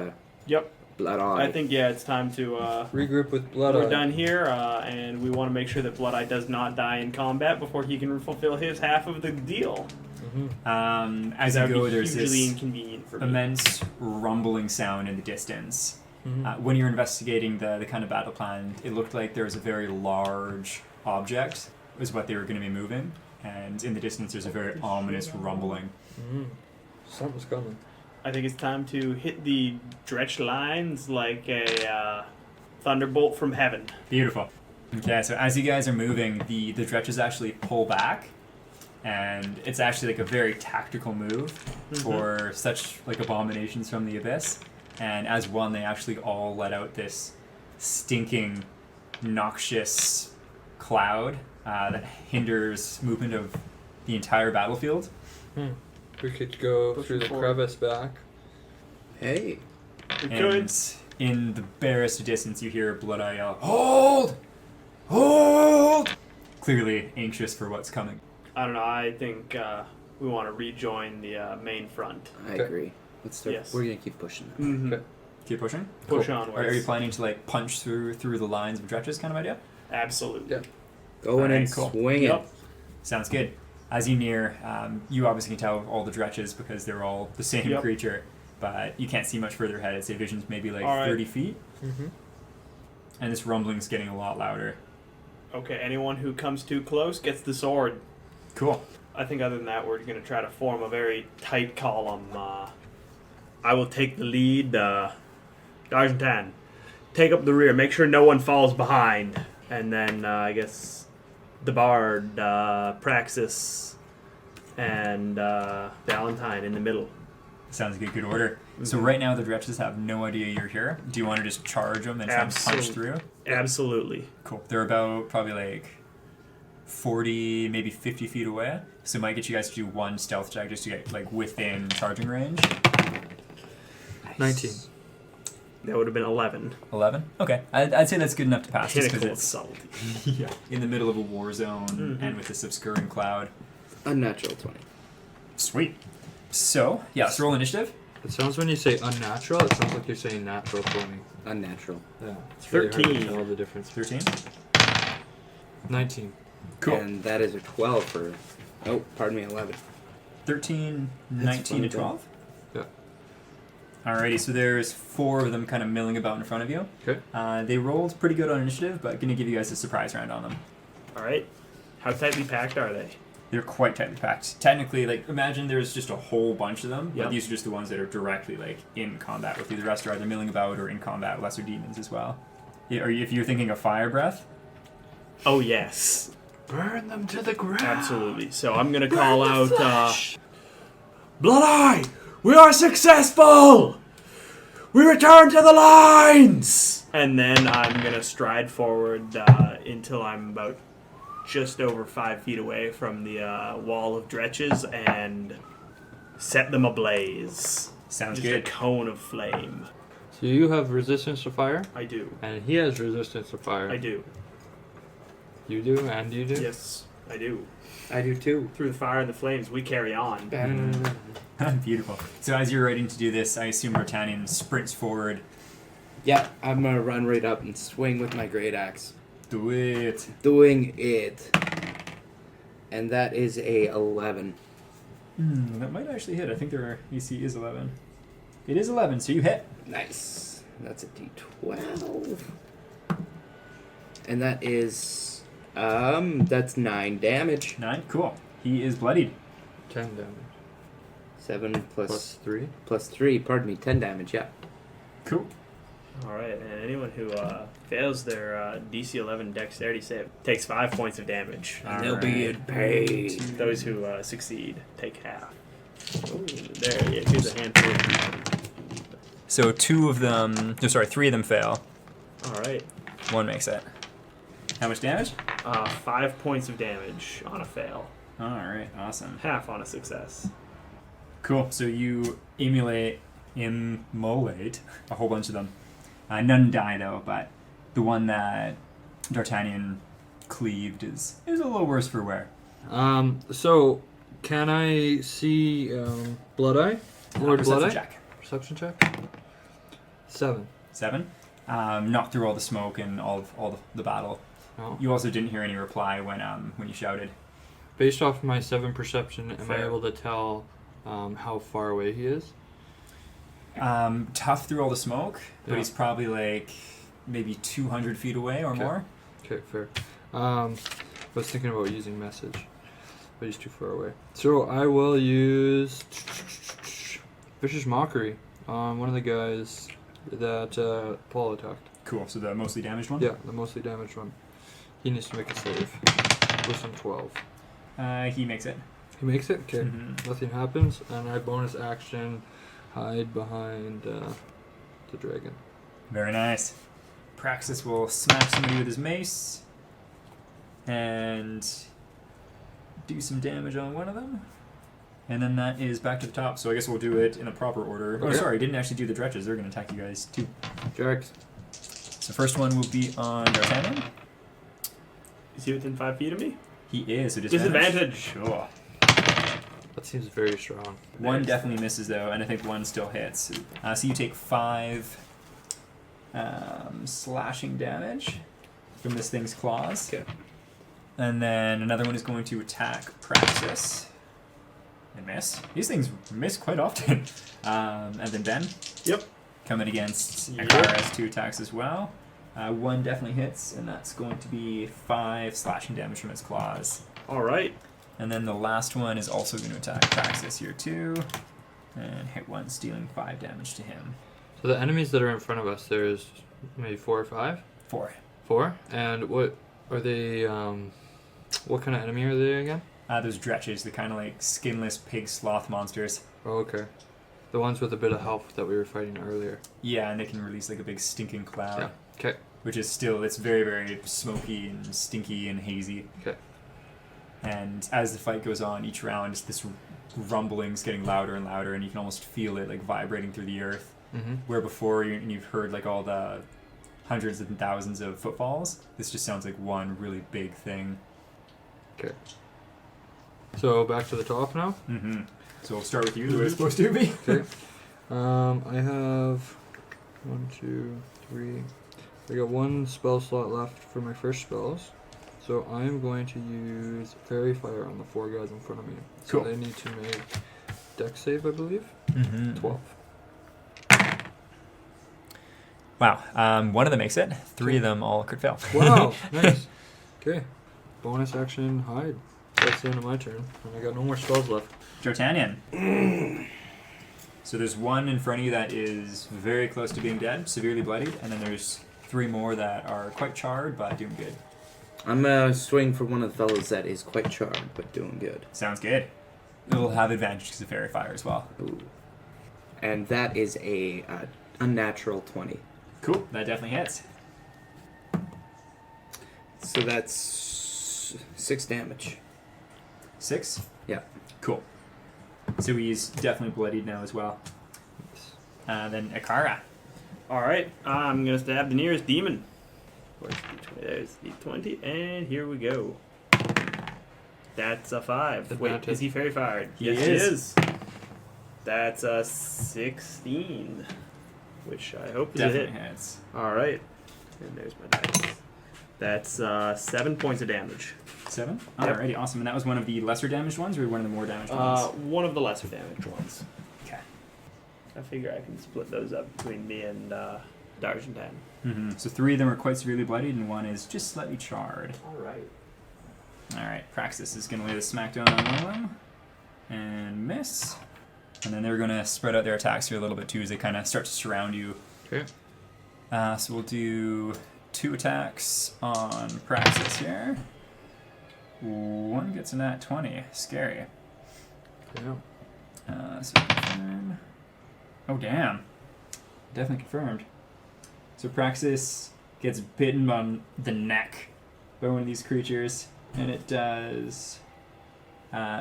[SPEAKER 5] Yep.
[SPEAKER 4] Blood Eye.
[SPEAKER 5] I think, it's time to...
[SPEAKER 7] Regroup with Blood
[SPEAKER 5] we're
[SPEAKER 7] Eye.
[SPEAKER 5] done here, and we want to make sure that Blood Eye does not die in combat before he can fulfill his half of the deal.
[SPEAKER 1] As you
[SPEAKER 5] That would
[SPEAKER 1] go,
[SPEAKER 5] be
[SPEAKER 1] there's
[SPEAKER 5] hugely
[SPEAKER 1] this
[SPEAKER 5] inconvenient for me.
[SPEAKER 1] immense rumbling sound in the distance. When you're investigating the kind of battle plan, it looked like there was a very large object was what they were going to be moving, and in the distance there's a very ominous rumbling.
[SPEAKER 7] Something's coming.
[SPEAKER 5] I think it's time to hit the dretch lines like a thunderbolt from heaven.
[SPEAKER 1] Beautiful. Okay, so as you guys are moving, the dretches actually pull back, and it's actually like a very tactical move for such like abominations from the abyss. And as one, they actually all let out this stinking, noxious cloud that hinders movement of the entire battlefield.
[SPEAKER 7] We could go
[SPEAKER 5] Push
[SPEAKER 7] through the
[SPEAKER 5] forward.
[SPEAKER 7] crevice back.
[SPEAKER 4] Hey.
[SPEAKER 5] We
[SPEAKER 1] And
[SPEAKER 5] could.
[SPEAKER 1] in the barest distance, you hear Blood Eye yell, "Hold! Hold!" Clearly anxious for what's coming.
[SPEAKER 5] I don't know. I think we want to rejoin the main front.
[SPEAKER 4] I
[SPEAKER 7] Okay.
[SPEAKER 4] agree. Let's start.
[SPEAKER 5] Yes.
[SPEAKER 4] We're gonna keep pushing that.
[SPEAKER 5] Mm-hmm.
[SPEAKER 7] Okay.
[SPEAKER 1] Keep pushing.
[SPEAKER 5] Push
[SPEAKER 1] Are
[SPEAKER 5] onwards.
[SPEAKER 1] you planning to like punch through the lines of dretches kind of idea?
[SPEAKER 5] Absolutely.
[SPEAKER 7] Yeah.
[SPEAKER 4] Going
[SPEAKER 1] Alright,
[SPEAKER 4] and
[SPEAKER 1] cool.
[SPEAKER 4] swinging.
[SPEAKER 5] Yep.
[SPEAKER 1] Sounds good. As you near, you obviously can tell all the dretches because they're all the same
[SPEAKER 5] Yep.
[SPEAKER 1] creature, but you can't see much further ahead. I'd say vision's maybe like
[SPEAKER 5] All right.
[SPEAKER 1] 30 feet,
[SPEAKER 7] Mm-hmm.
[SPEAKER 1] and this rumbling's getting a lot louder.
[SPEAKER 5] Okay. Anyone who comes too close gets the sword.
[SPEAKER 1] Cool.
[SPEAKER 5] I think other than that, we're going to try to form a very tight column. I will take the lead. D'Argentan, take up the rear. Make sure no one falls behind. And then I guess the Bard, Praxis, and Valentine in the middle.
[SPEAKER 1] Sounds like a good order. So right now the dretches have no idea you're here. Do you want to just charge them and try and punch
[SPEAKER 5] Absolute-
[SPEAKER 1] through?
[SPEAKER 5] Absolutely.
[SPEAKER 1] Cool. They're about probably like 40, maybe 50 feet away. So it might get you guys to do one stealth check just to get like within charging range.
[SPEAKER 7] 19.
[SPEAKER 5] That would have been 11.
[SPEAKER 1] 11? Okay. I'd say that's good enough to pass just because
[SPEAKER 5] Pinnacle of
[SPEAKER 1] it's
[SPEAKER 5] subtlety.
[SPEAKER 1] in the middle of a war zone and with this obscuring cloud.
[SPEAKER 4] Unnatural 20.
[SPEAKER 1] Sweet. So, yeah, let's roll initiative.
[SPEAKER 7] It sounds when you say unnatural, it sounds like you're saying natural 20.
[SPEAKER 4] Unnatural.
[SPEAKER 7] Yeah. It's really hard
[SPEAKER 5] 13.
[SPEAKER 7] to tell the difference.
[SPEAKER 1] 13.
[SPEAKER 7] 19.
[SPEAKER 1] Cool.
[SPEAKER 4] And that is a 12 for. Oh, pardon me, 11.
[SPEAKER 1] 13,
[SPEAKER 4] That's
[SPEAKER 1] 19, and
[SPEAKER 4] funny,
[SPEAKER 1] 12?
[SPEAKER 7] Yeah.
[SPEAKER 1] Alrighty, so there's 4 of them kind of milling about in front of you.
[SPEAKER 7] Okay.
[SPEAKER 1] They rolled pretty good on initiative, but going to give you guys a surprise round on them.
[SPEAKER 5] All right. How tightly packed are they?
[SPEAKER 1] They're quite tightly packed. Technically, like, imagine there's just a whole bunch of them,
[SPEAKER 5] Yep.
[SPEAKER 1] but these are just the ones that are directly, like, in combat with you. The rest are either milling about or in combat with lesser demons as well. Yeah, or if you're thinking of fire breath,
[SPEAKER 5] Oh, yes.
[SPEAKER 7] Burn them to the ground.
[SPEAKER 5] Absolutely. So I'm going to call out Blood Eye! We are successful! We return to the lines! And then I'm going to stride forward until I'm about just over 5 feet away from the wall of dretches and set them ablaze.
[SPEAKER 1] sounds
[SPEAKER 5] Just
[SPEAKER 1] good.
[SPEAKER 5] a cone of flame.
[SPEAKER 7] So you have resistance to fire,
[SPEAKER 5] I do.
[SPEAKER 7] and he has resistance to fire.
[SPEAKER 5] I do.
[SPEAKER 7] You do, and you do?
[SPEAKER 5] Yes, I do.
[SPEAKER 4] I do too.
[SPEAKER 5] Through the fire and the flames, we carry on.
[SPEAKER 1] Beautiful. So as you're ready to do this, I assume D'Artagnan sprints forward.
[SPEAKER 4] Yeah, I'm gonna run right up and swing with my great axe.
[SPEAKER 1] Do it.
[SPEAKER 4] Doing it. And that is a 11.
[SPEAKER 1] That might actually hit. I think their AC is 11. It is 11, so you hit.
[SPEAKER 4] Nice. That's a d12. And that is that's 9 damage.
[SPEAKER 1] 9. Cool. He is bloodied.
[SPEAKER 7] 10 damage.
[SPEAKER 4] 7
[SPEAKER 7] Plus 3.
[SPEAKER 4] plus 3, pardon me, 10 damage, yeah.
[SPEAKER 1] Cool.
[SPEAKER 5] All right, and anyone who fails their DC 11 Dexterity save takes 5 points of damage.
[SPEAKER 4] And they'll be in pain.
[SPEAKER 5] Those who succeed take half. Ooh, there, yeah, here's a handful.
[SPEAKER 1] So 3 of them fail.
[SPEAKER 5] All right,
[SPEAKER 1] 1 makes it. How much damage?
[SPEAKER 5] 5 points of damage on a fail,
[SPEAKER 1] All right, awesome.
[SPEAKER 5] half on a success.
[SPEAKER 1] Cool. So you immolate a whole bunch of them. None die though, but the one that D'Artagnan cleaved is a little worse for wear.
[SPEAKER 7] So can I see Blood Eye? Lord Blood Eye?
[SPEAKER 1] Check.
[SPEAKER 7] Perception check? 7.
[SPEAKER 1] 7. Not through all the smoke and all the battle.
[SPEAKER 7] Oh.
[SPEAKER 1] You also didn't hear any reply when you shouted.
[SPEAKER 7] Based off my 7 perception, am I
[SPEAKER 1] Fair.
[SPEAKER 7] able to tell how far away he is?
[SPEAKER 1] Tough through all the smoke, but
[SPEAKER 7] Yeah.
[SPEAKER 1] he's probably like maybe 200 feet away or
[SPEAKER 7] Okay.
[SPEAKER 1] more.
[SPEAKER 7] Okay, fair. I was thinking about using message, but he's too far away. So I will use Vicious Mockery on one of the guys that Paul attacked.
[SPEAKER 1] Cool. So the mostly damaged one.
[SPEAKER 7] Yeah, the mostly damaged one. He needs to make a save. Wisdom 12.
[SPEAKER 1] He makes it.
[SPEAKER 7] He makes it? Okay.
[SPEAKER 1] Mhm.
[SPEAKER 7] Nothing happens, and I bonus action hide behind the dragon.
[SPEAKER 1] Very nice. Praxis will smack somebody with his mace and do some damage on one of them. And then that is back to the top. So I guess we'll do it in the proper order. Oh,
[SPEAKER 7] Okay.
[SPEAKER 1] sorry, didn't actually do the dretches. They're going to attack you guys too.
[SPEAKER 4] Jerks.
[SPEAKER 1] So first one will be on D'Artagnan.
[SPEAKER 5] Is he within 5 feet of me?
[SPEAKER 1] He is. So
[SPEAKER 5] Disadvantage.
[SPEAKER 1] Sure.
[SPEAKER 7] That seems very strong.
[SPEAKER 1] One definitely misses though, and I think one still hits. So you take 5 slashing damage from this thing's claws.
[SPEAKER 5] Okay.
[SPEAKER 1] And then another one is going to attack Praxis. And miss. These things miss quite often. And then Ben.
[SPEAKER 5] Yep.
[SPEAKER 1] Coming against
[SPEAKER 5] Yep.
[SPEAKER 1] Akara's 2 attacks as well. One definitely hits, and that's going to be 5 slashing damage from its claws.
[SPEAKER 5] All right.
[SPEAKER 1] And then the last one is also going to attack Praxis here too. And hit one, stealing 5 damage to him.
[SPEAKER 7] So the enemies that are in front of us, there's maybe 4 or 5?
[SPEAKER 1] 4.
[SPEAKER 7] 4? And what are they, what kind of enemy are they again?
[SPEAKER 1] Those dretches, the kind of like skinless pig sloth monsters.
[SPEAKER 7] Oh, okay. The ones with a bit of health that we were fighting earlier.
[SPEAKER 1] Yeah, and they can release like a big stinking cloud.
[SPEAKER 7] Yeah. Okay.
[SPEAKER 1] Which is still, it's very, very smoky and stinky and hazy.
[SPEAKER 7] Okay.
[SPEAKER 1] And as the fight goes on, each round, this rumbling's getting louder and louder, and you can almost feel it like vibrating through the earth.
[SPEAKER 7] Mm-hmm.
[SPEAKER 1] Where before you've heard like all the hundreds and thousands of footfalls, this just sounds like one really big thing.
[SPEAKER 7] Okay. So back to the top now.
[SPEAKER 1] Mm-hmm. So we'll start with you, the way it's supposed to be.
[SPEAKER 7] Okay. I have 1, 2, 3. I got 1 spell slot left for my first spells. So I'm going to use Fairy Fire on the 4 guys in front of me. So
[SPEAKER 1] Cool.
[SPEAKER 7] they need to make Dex save, I believe.
[SPEAKER 1] Mm-hmm.
[SPEAKER 7] 12.
[SPEAKER 1] Wow. One of them makes it. 3 of them all could fail.
[SPEAKER 7] Wow, nice. Okay. Bonus action hide. That's the end of my turn. And I got no more spells left.
[SPEAKER 1] Jotanian. So there's one in front of you that is very close to being dead, severely bloodied, and then there's 3 more that are quite charred but doing good.
[SPEAKER 4] I'm gonna swing for one of the fellows that is quite charred but doing good.
[SPEAKER 1] Sounds good. It'll have advantage because of fairy fire as well.
[SPEAKER 4] Ooh. And that is a unnatural 20.
[SPEAKER 1] Cool. That definitely hits.
[SPEAKER 4] So that's 6 damage.
[SPEAKER 1] 6?
[SPEAKER 4] Yeah.
[SPEAKER 1] Cool. So he's definitely bloodied now as well. Then Akara.
[SPEAKER 5] All right, I'm gonna stab the nearest demon. Where's D20? There's D20, and here we go. That's a 5. Wait, is he fairy fired?
[SPEAKER 1] He
[SPEAKER 5] Yes,
[SPEAKER 1] is.
[SPEAKER 5] he is. That's a 16, which I hope is a hit.
[SPEAKER 1] Definitely hits.
[SPEAKER 5] All right, and there's my dice. That's 7 points of damage.
[SPEAKER 1] 7?
[SPEAKER 5] Yep.
[SPEAKER 1] Alrighty, awesome. And that was one of the lesser damaged ones or one of the more damaged ones?
[SPEAKER 5] One of the lesser damaged ones.
[SPEAKER 1] Okay.
[SPEAKER 5] I figure I can split those up between me and Dargentan.
[SPEAKER 1] Mm-hmm. So 3 of them are quite severely bloodied and 1 is just slightly charred.
[SPEAKER 5] All right.
[SPEAKER 1] Alright, Praxis is going to lay the smackdown on one of them. And miss. And then they're going to spread out their attacks here a little bit too as they kind of start to surround you.
[SPEAKER 7] Okay.
[SPEAKER 1] So we'll do 2 attacks on Praxis here. 1 gets a nat 20. Scary.
[SPEAKER 7] Yeah.
[SPEAKER 1] So confirm. Oh, damn. Definitely confirmed. So Praxis gets bitten on the neck by one of these creatures, and it does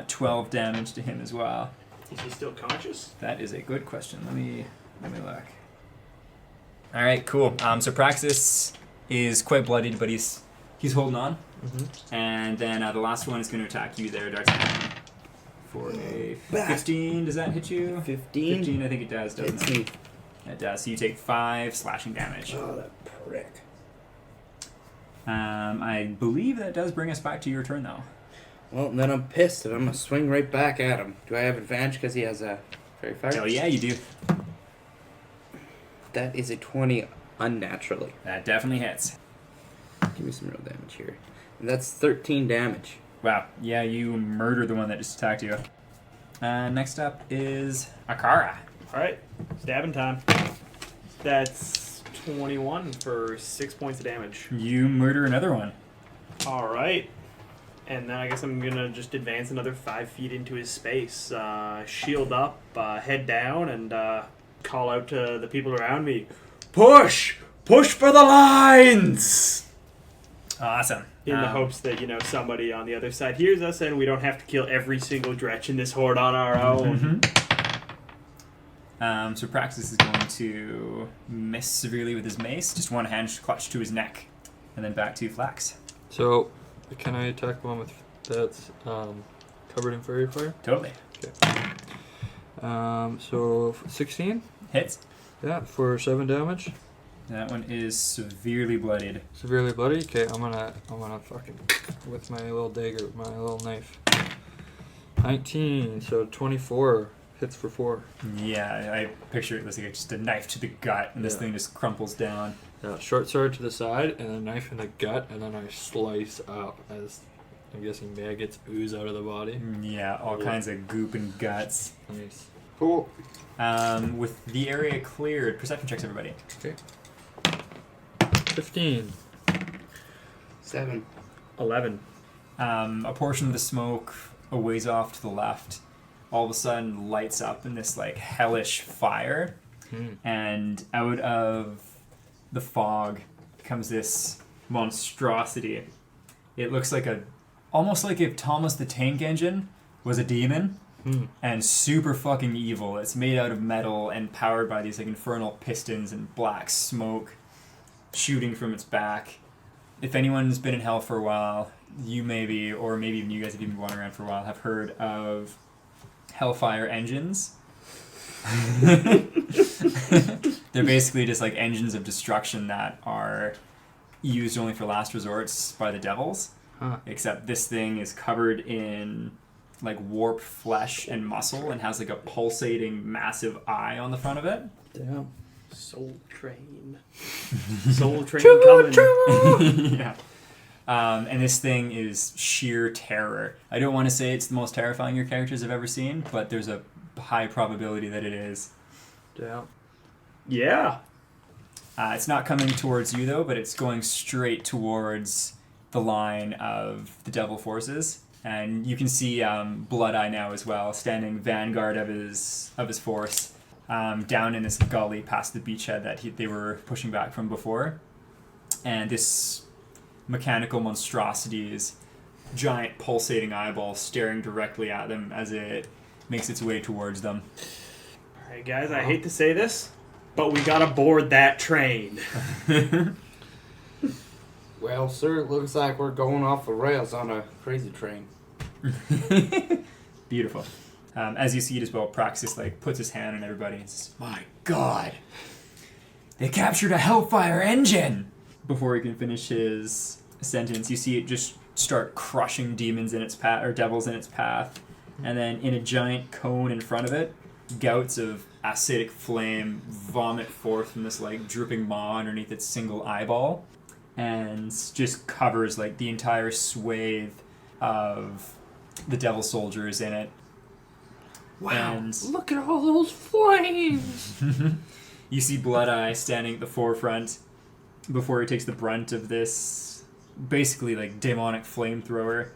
[SPEAKER 1] 12 damage to him as well.
[SPEAKER 5] Is he still conscious?
[SPEAKER 1] That is a good question. Let me look. All right, cool. So Praxis is quite bloodied, but he's holding on.
[SPEAKER 7] Mm-hmm.
[SPEAKER 1] And then the last one is going to attack you there, D'Artagnan. For a 15. Does that hit you?
[SPEAKER 4] 15?
[SPEAKER 1] 15, I think it does, doesn't
[SPEAKER 4] Hits
[SPEAKER 1] it?
[SPEAKER 4] me.
[SPEAKER 1] It does. So you take 5 slashing damage.
[SPEAKER 4] Oh, that prick.
[SPEAKER 1] I believe that does bring us back to your turn, though.
[SPEAKER 4] Well, then I'm pissed and I'm gonna swing right back at him. Do I have advantage because he has a fairy fire?
[SPEAKER 1] Oh, yeah, you do.
[SPEAKER 4] That is a 20 unnaturally.
[SPEAKER 1] That definitely hits.
[SPEAKER 4] Give me some real damage here. And that's 13 damage.
[SPEAKER 1] Wow. Yeah, you murdered the one that just attacked you. Next up is Akara.
[SPEAKER 5] All right, stabbing time. That's 21 for 6 points of damage.
[SPEAKER 1] You murder another one.
[SPEAKER 5] All right. And then I guess I'm going to just advance another 5 feet into his space. Shield up, head down, and call out to the people around me. Push! Push for the lines!
[SPEAKER 1] Awesome.
[SPEAKER 5] In the hopes that, somebody on the other side hears us and we don't have to kill every single Dretch in this horde on our own.
[SPEAKER 1] Mm-hmm. So Praxis is going to miss severely with his mace. Just one hand clutched to his neck. And then back to Flax.
[SPEAKER 7] So, can I attack the one with that's covered in fairy fire?
[SPEAKER 1] Totally.
[SPEAKER 7] Okay. So 16.
[SPEAKER 1] Hits.
[SPEAKER 7] Yeah, for 7 damage.
[SPEAKER 1] That one is severely bloodied.
[SPEAKER 7] Severely bloody. Okay, I'm gonna fucking with my little dagger, with my little knife. 19. So 24 hits for 4.
[SPEAKER 1] Yeah, I picture it as like just a knife to the gut, and this
[SPEAKER 7] Yeah.
[SPEAKER 1] thing just crumples down.
[SPEAKER 7] Short sword to the side, and a knife in the gut, and then I slice out as I'm guessing maggots ooze out of the body.
[SPEAKER 1] Yeah, all kinds of goop and guts.
[SPEAKER 7] Nice.
[SPEAKER 4] Cool.
[SPEAKER 1] With the area cleared, perception checks, everybody.
[SPEAKER 7] Okay. 15.
[SPEAKER 4] 7.
[SPEAKER 5] 11.
[SPEAKER 1] A portion of the smoke a ways off to the left all of a sudden lights up in this like hellish fire, and out of the fog comes this monstrosity. It looks like almost like if Thomas the Tank Engine was a demon, and super fucking evil. It's made out of metal and powered by these like infernal pistons and black smoke shooting from its back. If anyone's been in hell for a while, you maybe, or maybe even you guys have even been wandering around for a while, have heard of Hellfire engines. They're basically just like engines of destruction that are used only for last resorts by the devils. Except this thing is covered in like warped flesh and muscle and has like a pulsating massive eye on the front of it.
[SPEAKER 4] Damn.
[SPEAKER 5] Soul Train. Soul Train coming.
[SPEAKER 1] Yeah. And this thing is sheer terror. I don't want to say it's the most terrifying your characters have ever seen, but there's a high probability that it is.
[SPEAKER 7] Yeah.
[SPEAKER 5] Yeah.
[SPEAKER 1] It's not coming towards you, though, but it's going straight towards the line of the devil forces. And you can see Blood-Eye now as well, standing vanguard of his force, down in this gully past the beachhead that they were pushing back from before. And this mechanical monstrosity's giant pulsating eyeball staring directly at them as it makes its way towards them.
[SPEAKER 5] All right, guys, I hate to say this, but we gotta board that train.
[SPEAKER 4] Well, sir, it looks like we're going off the rails on a crazy train.
[SPEAKER 1] Beautiful. As you see it as well, Praxis puts his hand on everybody and says, "My God, they captured a Hellfire engine!" Before he can finish his sentence, you see it just start crushing demons in its path, or devils in its path, and then in a giant cone in front of it, gouts of acidic flame vomit forth from this drooping maw underneath its single eyeball, and just covers the entire swathe of the devil soldiers in it.
[SPEAKER 7] Wow!
[SPEAKER 1] And
[SPEAKER 7] Look at all those flames!
[SPEAKER 1] you see Blood-Eye standing at the forefront before he takes the brunt of this basically demonic flamethrower,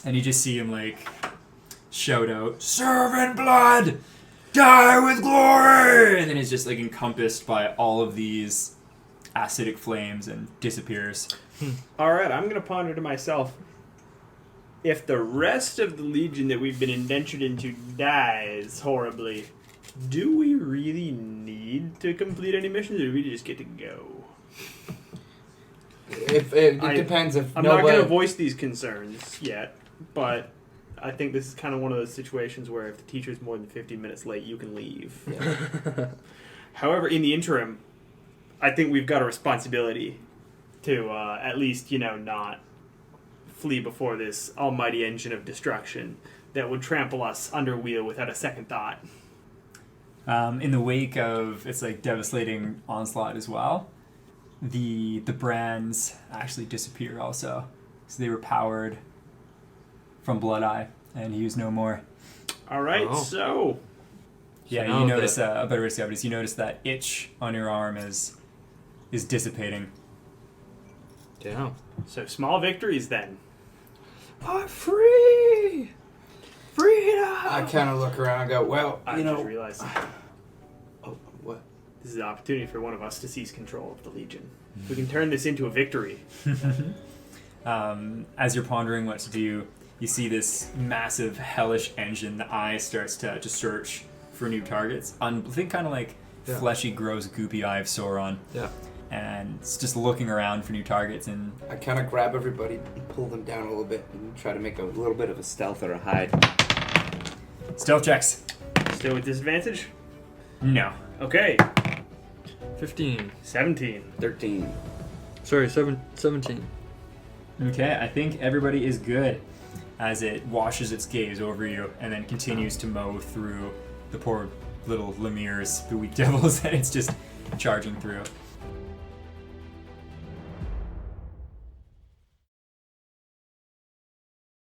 [SPEAKER 1] and you just see him shout out, "Serve in blood, die with glory!" And then he's just encompassed by all of these acidic flames and disappears.
[SPEAKER 5] All right, I'm gonna ponder to myself, if the rest of the Legion that we've been indentured into dies horribly, do we really need to complete any missions, or do we just get to go?
[SPEAKER 4] It depends if
[SPEAKER 5] I'm not going to voice these concerns yet, but I think this is kind of one of those situations where if the teacher's more than 15 minutes late, you can leave.
[SPEAKER 4] Yeah.
[SPEAKER 5] However, in the interim, I think we've got a responsibility to at least, not flee before this almighty engine of destruction that would trample us under wheel without a second thought.
[SPEAKER 1] In the wake of its devastating onslaught as well, the brands actually disappear also. So they were powered from Blood-Eye, and he was no more.
[SPEAKER 5] All right,
[SPEAKER 7] Oh.
[SPEAKER 5] so
[SPEAKER 1] Yeah,
[SPEAKER 7] now
[SPEAKER 1] you notice a better risk evidence. You notice that itch on your arm is dissipating.
[SPEAKER 7] Damn.
[SPEAKER 5] small victories then.
[SPEAKER 7] I'm free! Freedom!
[SPEAKER 4] I kind of look around and go, well,
[SPEAKER 5] I just realized
[SPEAKER 4] Oh, what?
[SPEAKER 5] this is an opportunity for one of us to seize control of the Legion. We can turn this into a victory.
[SPEAKER 1] As you're pondering what to do, you see this massive hellish engine. The eye starts to search for new targets. Think kind of
[SPEAKER 7] Yeah.
[SPEAKER 1] fleshy, gross, goopy eye of Sauron.
[SPEAKER 7] Yeah.
[SPEAKER 1] And it's just looking around for new targets. And
[SPEAKER 4] I kind of grab everybody and pull them down a little bit and try to make a little bit of a stealth or a hide.
[SPEAKER 1] stealth checks.
[SPEAKER 5] Still with disadvantage?
[SPEAKER 1] No.
[SPEAKER 5] Okay,
[SPEAKER 7] 15.
[SPEAKER 5] 17.
[SPEAKER 4] 13.
[SPEAKER 7] Sorry, 17.
[SPEAKER 1] Okay, I think everybody is good as it washes its gaze over you and then continues to mow through the poor little Lemire's, the weak devils that it's just charging through.